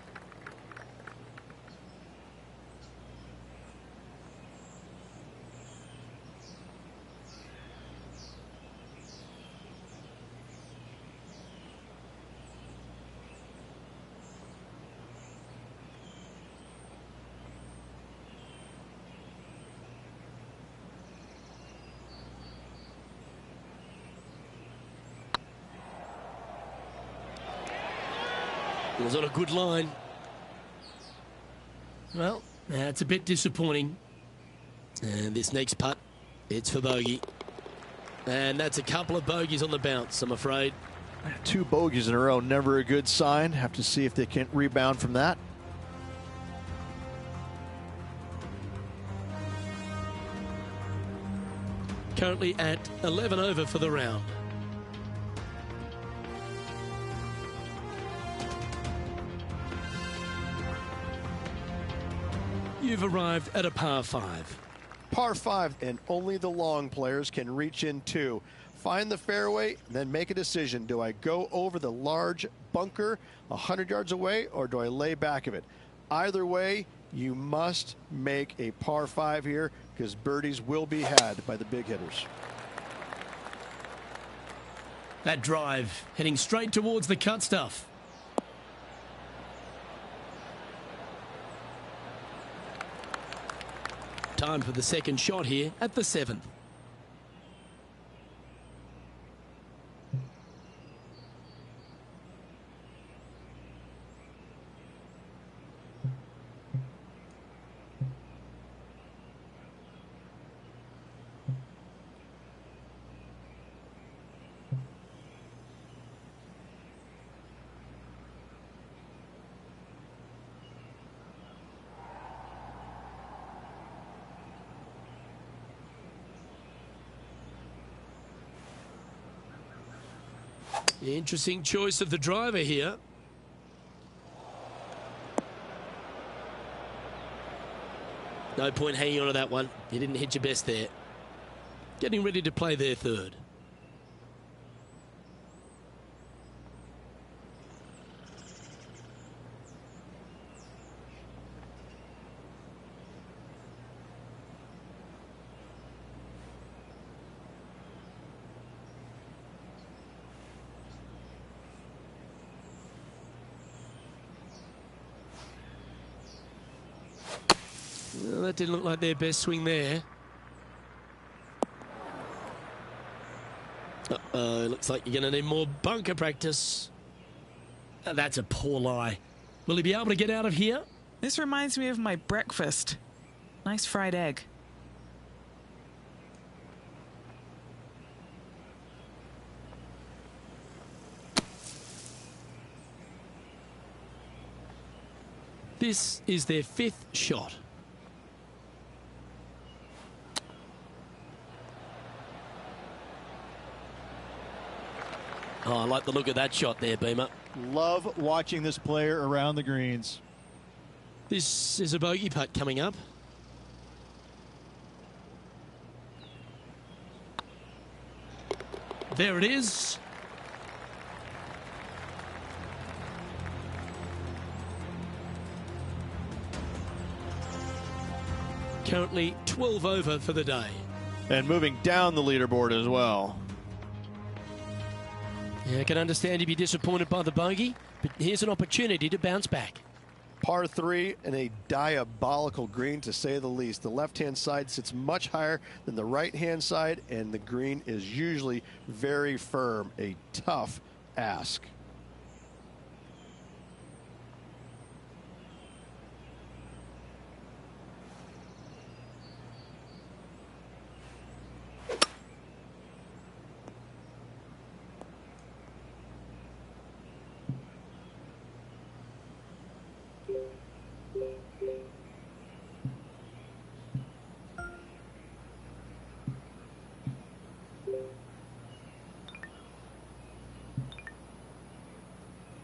It was on a good line. Well, that's a bit disappointing. And this next putt, it's for bogey. And that's a couple of bogeys on the bounce, I'm afraid. 2 bogeys in a row, never a good sign. Have to see if they can rebound from that. Currently at 11 over for the round. You've arrived at a par 5. Par 5, and only the long players can reach in 2. Find the fairway, then make a decision. Do I go over the large bunker 100 yards away, or do I lay back of it? Either way, you must make a par 5 here, because birdies will be had by the big hitters. That drive heading straight towards the cut stuff. Time for the second shot here at the 7th. Interesting choice of the driver here. No point hanging on to that one. You didn't hit your best there. Getting ready to play their 3rd. Well, that didn't look like their best swing there. Uh-oh, looks like you're going to need more bunker practice. That's a poor lie. Will he be able to get out of here? This reminds me of my breakfast. Nice fried egg. This is their 5th shot. Oh, I like the look of that shot there, Beamer. Love watching this player around the greens. This is a bogey putt coming up. There it is. Currently 12 over for the day. And moving down the leaderboard as well. Yeah, I can understand you'd be disappointed by the bogey, but here's an opportunity to bounce back. Par 3 and a diabolical green, to say the least. The left-hand side sits much higher than the right-hand side, and the green is usually very firm. A tough ask.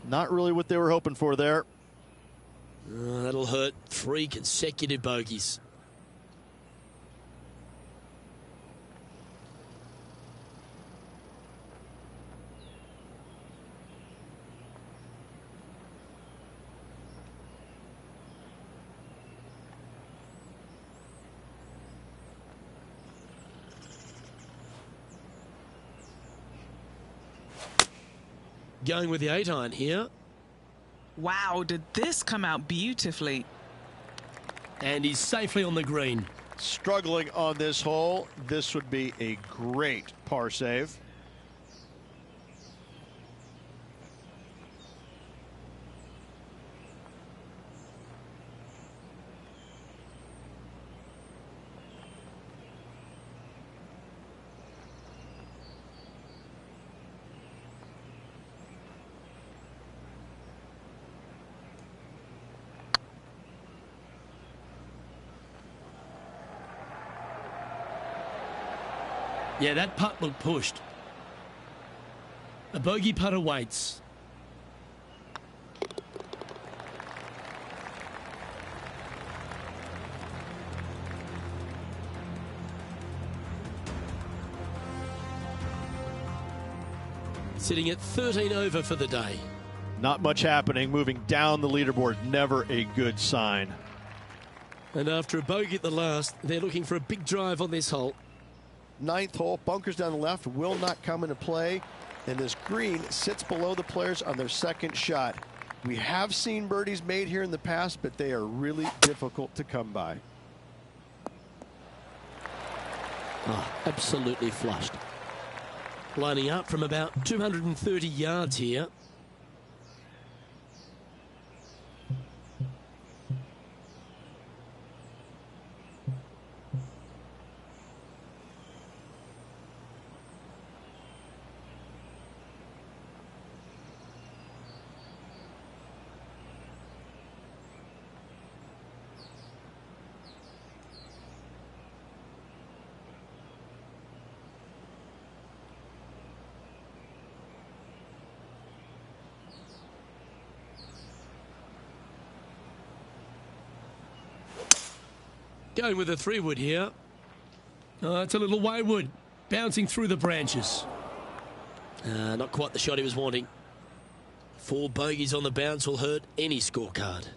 Not really what they were hoping for there. That'll hurt. 3 consecutive bogeys. Going with the 8-iron here. Wow, did this come out beautifully? And he's safely on the green. Struggling on this hole. This would be a great par save. Yeah, that putt looked pushed. A bogey putt awaits. Sitting at 13 over for the day. Not much happening. Moving down the leaderboard, never a good sign. And after a bogey at the last, they're looking for a big drive on this hole. 9th hole, bunkers down the left will not come into play, and this green sits below the players on their second shot. We have seen birdies made here in the past, but they are really difficult to come by. Oh, absolutely flushed. Lining up from about 230 yards here. Going with a 3-wood here. It's a little wayward, bouncing through the branches. Not quite the shot he was wanting. 4 bogeys on the bounce will hurt any scorecard.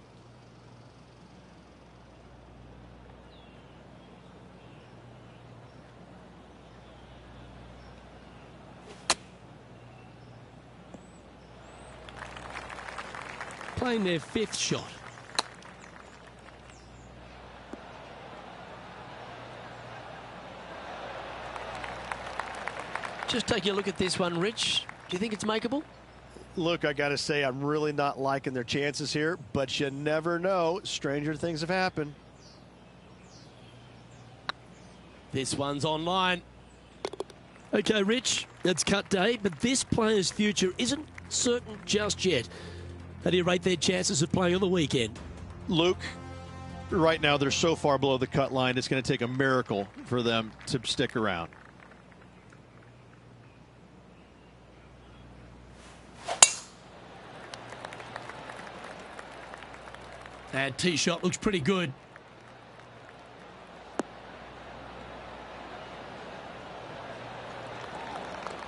Playing their 5th shot. Just taking a look at this one, Rich. Do you think it's makeable? Look, I got to say, I'm really not liking their chances here, but you never know. Stranger things have happened. This one's online. Okay, Rich, it's cut day, but this player's future isn't certain just yet. How do you rate their chances of playing on the weekend? Luke, right now they're so far below the cut line, it's going to take a miracle for them to stick around. That tee shot looks pretty good.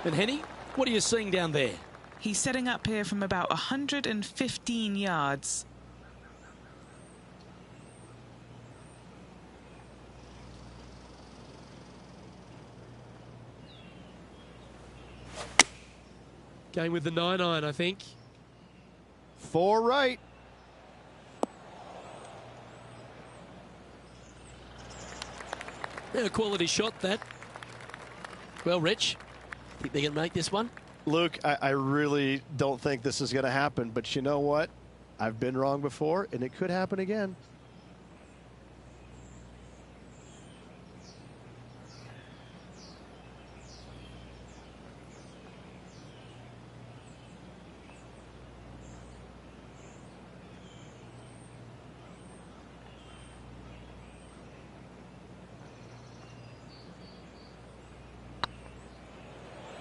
And Henny, what are you seeing down there? He's setting up here from about 115 yards. Going with the 9-iron, I think. 4 right. A quality shot, that. Well, Rich, think they can make this one? Luke, I really don't think this is going to happen, but you know what? I've been wrong before, and it could happen again.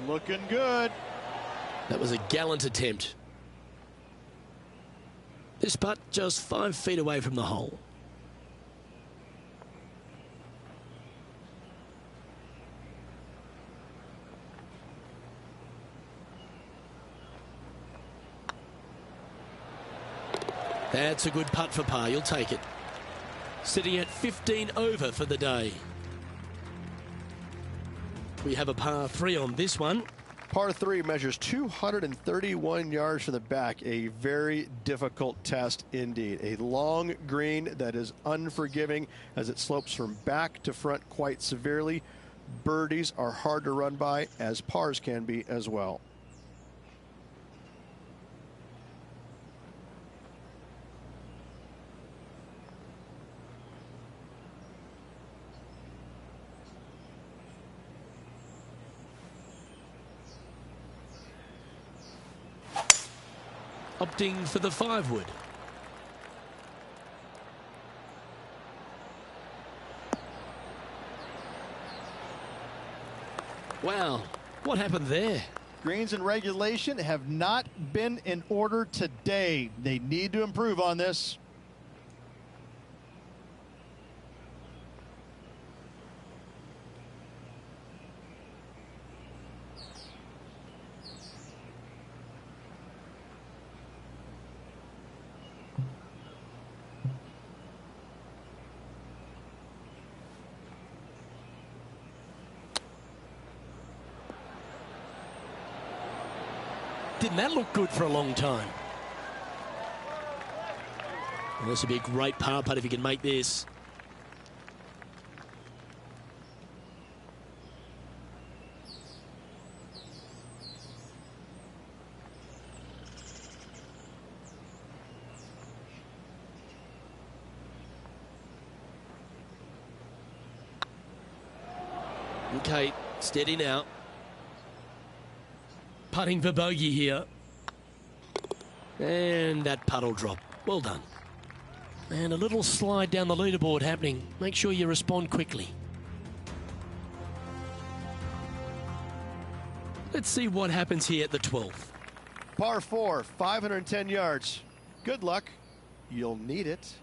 Looking good. That was a gallant attempt. This putt just 5 feet away from the hole. That's a good putt for par. You'll take it. Sitting at 15 over for the day. We have a par 3 on this one. Par 3 measures 231 yards from the back. A very difficult test indeed. A long green that is unforgiving as it slopes from back to front quite severely. Birdies are hard to run by, as pars can be as well. Opting for the 5-wood. Wow, what happened there? Greens and regulation have not been in order today. They need to improve on this. Didn't that look good for a long time? Well, this would be a great par putt if he can make this. Okay, steady now. Putting for bogey here. And that putt will drop. Well done. And a little slide down the leaderboard happening. Make sure you respond quickly. Let's see what happens here at the 12th. Par 4, 510 yards. Good luck. You'll need it.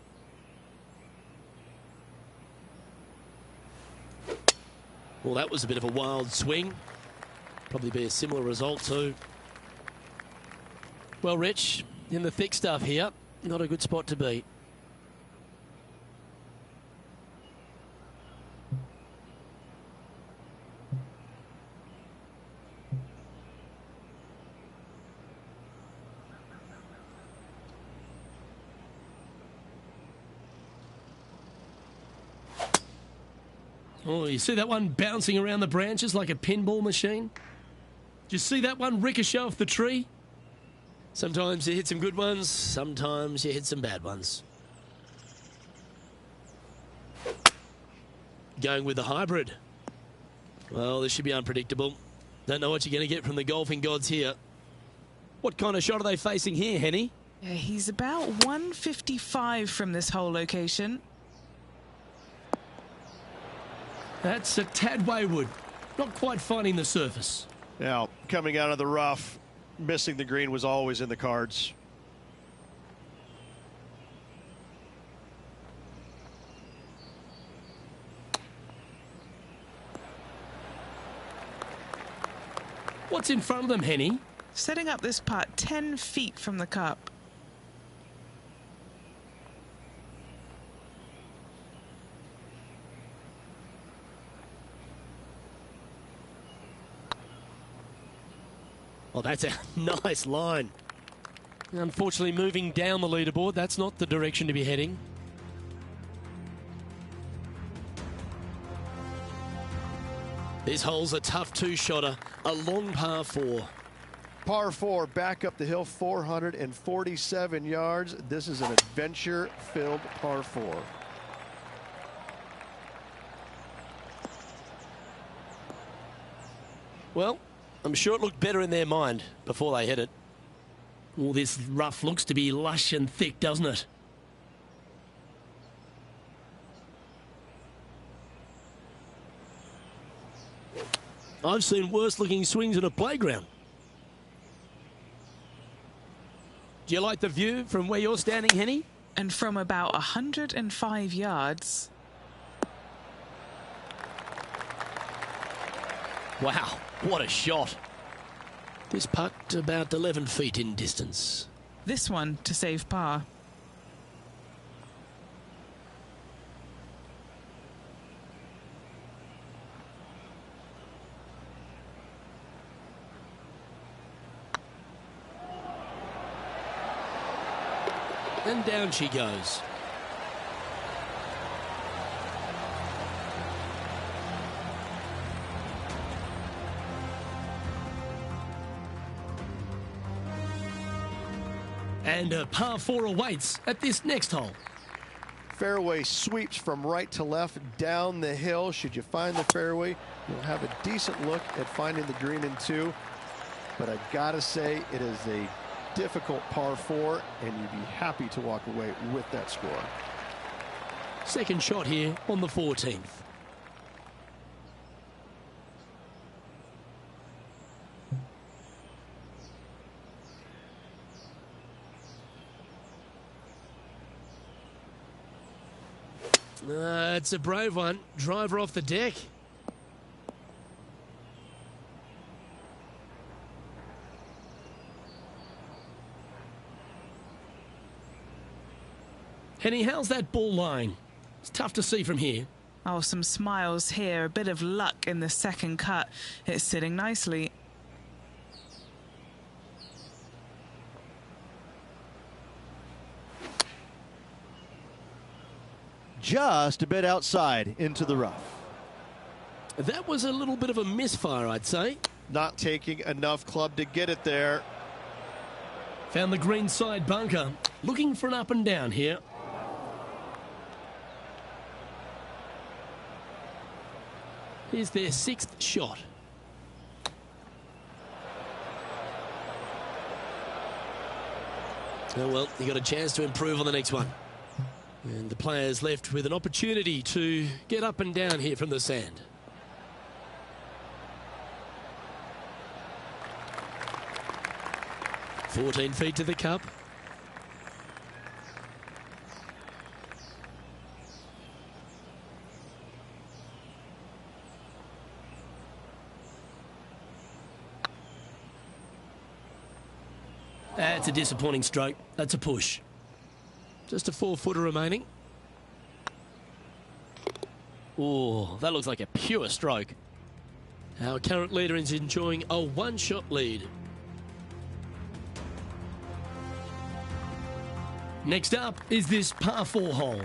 Well, that was a bit of a wild swing. Probably be a similar result too. Well, Rich, in the thick stuff here, not a good spot to be. Oh, you see that one bouncing around the branches like a pinball machine? Did you see that one ricochet off the tree? Sometimes you hit some good ones, sometimes you hit some bad ones. Going with the hybrid. Well, this should be unpredictable. Don't know what you're going to get from the golfing gods here. What kind of shot are they facing here, Henny? Yeah, he's about 155 from this hole location. That's a tad wayward. Not quite finding the surface. Now, coming out of the rough, missing the green was always in the cards. What's in front of them, Henny? Setting up this putt 10 feet from the cup. Well, that's a nice line. Unfortunately, moving down the leaderboard, that's not the direction to be heading. This hole's a tough two-shotter, a long par 4. Par 4, back up the hill, 447 yards. This is an adventure-filled par 4. Well, I'm sure it looked better in their mind before they hit it. All this rough looks to be lush and thick, doesn't it? I've seen worse looking swings in a playground. Do you like the view from where you're standing, Henny? And from about 105 yards. Wow, what a shot. This putt about 11 feet in distance. This one to save par. And down she goes. And a par 4 awaits at this next hole. Fairway sweeps from right to left down the hill. Should you find the fairway, you'll have a decent look at finding the green in 2. But I gotta say, it is a difficult par 4, and you'd be happy to walk away with that score. Second shot here on the 14th. It's a brave one. Driver off the deck. Henny, how's that ball lying? It's tough to see from here. Oh, some smiles here. A bit of luck in the second cut. It's sitting nicely. Just a bit outside into the rough. That was a little bit of a misfire, I'd say. Not taking enough club to get it there. Found the green side bunker. Looking for an up and down here. Here's their 6th shot. Oh well, you got a chance to improve on the next one. And the players left with an opportunity to get up and down here from the sand. "14 feet to the cup. That's a disappointing stroke. That's a push. Just a 4-footer remaining. Oh, that looks like a pure stroke. Our current leader is enjoying a 1-shot lead. Next up is this par 4 hole.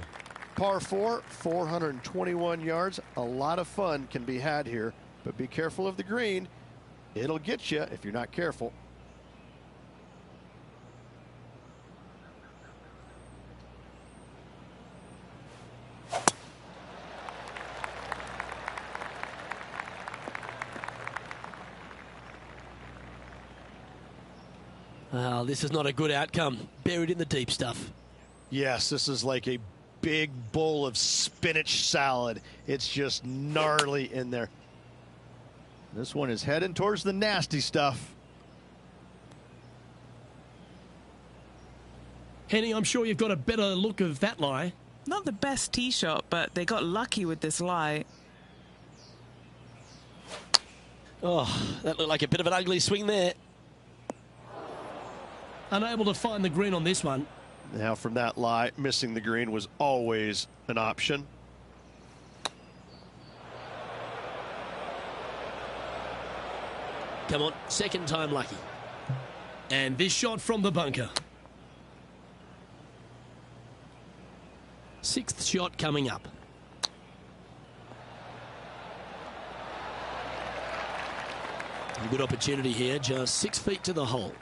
Par 4, 421 yards. A lot of fun can be had here, but be careful of the green. It'll get you if you're not careful. Well, this is not a good outcome. Buried in the deep stuff. Yes, this is like a big bowl of spinach salad. It's just gnarly in there. This one is heading towards the nasty stuff. Henny, I'm sure you've got a better look of that lie. Not the best tee shot, but they got lucky with this lie. Oh, that looked like a bit of an ugly swing there. Unable to find the green on this one. Now from that lie, missing the green was always an option. Come on, second time lucky. And this shot from the bunker. 6th shot coming up. Good opportunity here, just 6 feet to the hole.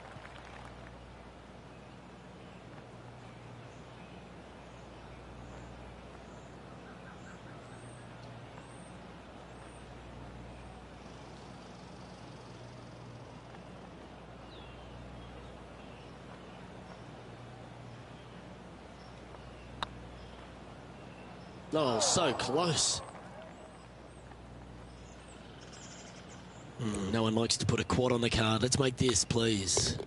Oh, so close. No one likes to put a quad on the card. Let's make this, please.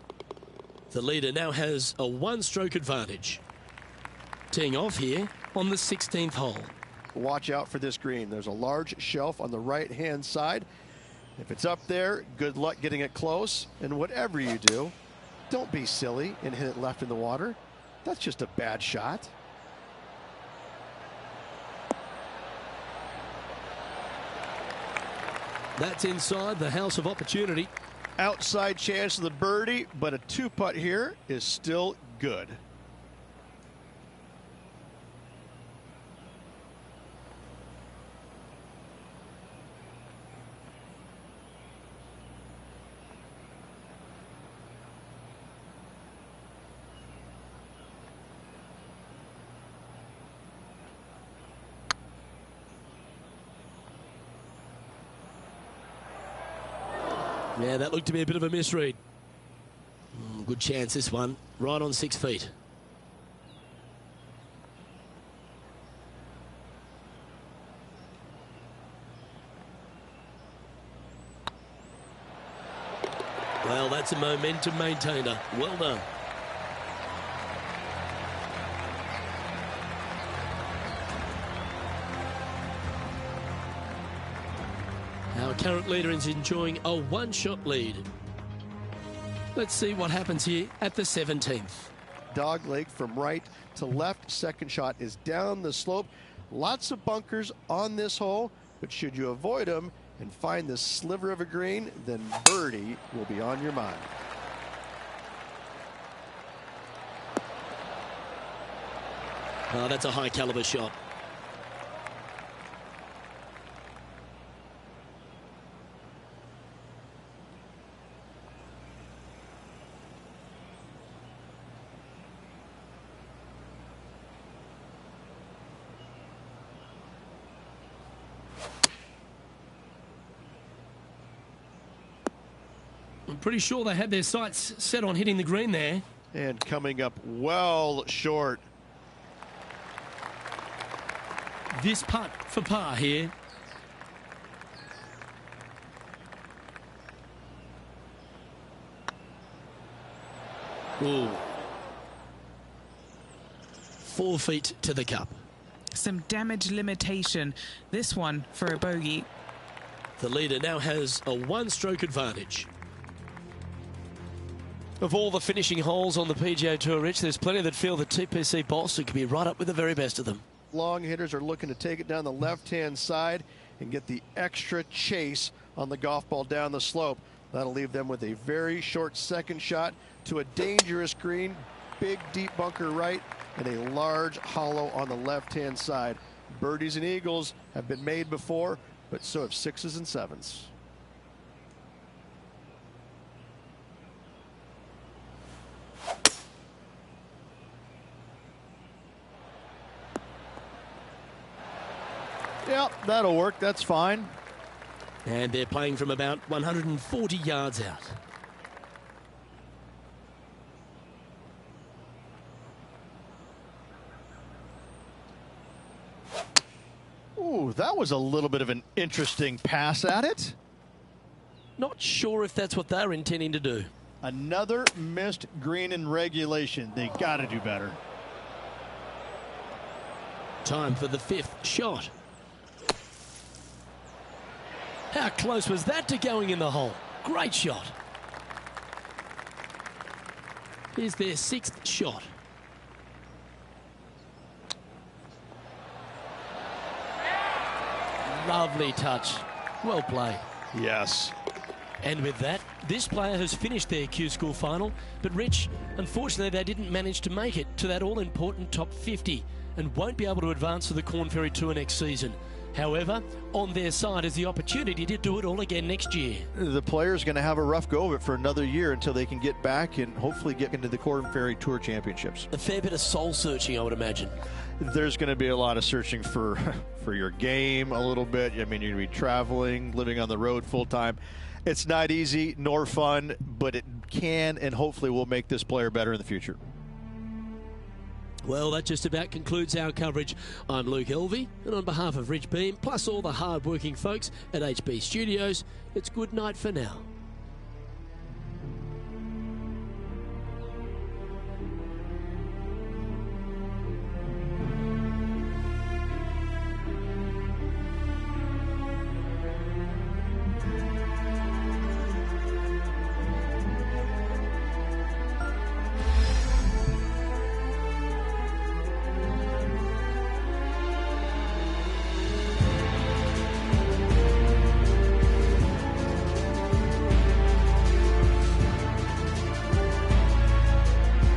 The leader now has a 1-stroke advantage. Teeing off here on the 16th hole. Watch out for this green. There's a large shelf on the right-hand side. If it's up there, good luck getting it close. And whatever you do, don't be silly and hit it left in the water. That's just a bad shot. That's inside the house of opportunity. Outside chance of the birdie, but a 2-putt here is still good. Yeah, that looked to be a bit of a misread. Good chance, this one. Right on 6 feet. Well, that's a momentum maintainer. Well done. Our current leader is enjoying a 1-shot lead. Let's see what happens here at the 17th. Dog leg from right to left. Second shot is down the slope. Lots of bunkers on this hole, but should you avoid them and find this sliver of a green, then birdie will be on your mind. Oh, that's a high caliber shot. I'm pretty sure they had their sights set on hitting the green there. And coming up well short. This putt for par here. Ooh. 4 feet to the cup. Some damage limitation. This one for a bogey. The leader now has a 1-stroke advantage. Of all the finishing holes on the PGA Tour, Rich, there's plenty that feel that TPC Boston could be right up with the very best of them. Long hitters are looking to take it down the left-hand side and get the extra chase on the golf ball down the slope. That'll leave them with a very short second shot to a dangerous green, big deep bunker right, and a large hollow on the left-hand side. Birdies and eagles have been made before, but so have 6s and 7s. Yep, that'll work. That's fine. And they're playing from about 140 yards out. Ooh, that was a little bit of an interesting pass at it. Not sure if that's what they're intending to do. Another missed green in regulation. They got to do better. Time for the 5th shot. How close was that to going in the hole? Great shot. Here's their 6th shot. Lovely touch. Well played. Yes. And with that, this player has finished their Q School final, but Rich, unfortunately they didn't manage to make it to that all-important top 50 and won't be able to advance to the Corn Ferry Tour next season. However, on their side is the opportunity to do it all again next year. The player's going to have a rough go of it for another year until they can get back and hopefully get into the Corn Ferry Tour Championships. A fair bit of soul searching, I would imagine. There's going to be a lot of searching for your game a little bit. I mean, you're going to be traveling, living on the road full time. It's not easy nor fun, but it can and hopefully will make this player better in the future. Well, that just about concludes our coverage. I'm Luke Elvey, and on behalf of Rich Beam, plus all the hard-working folks at HB Studios, it's good night for now.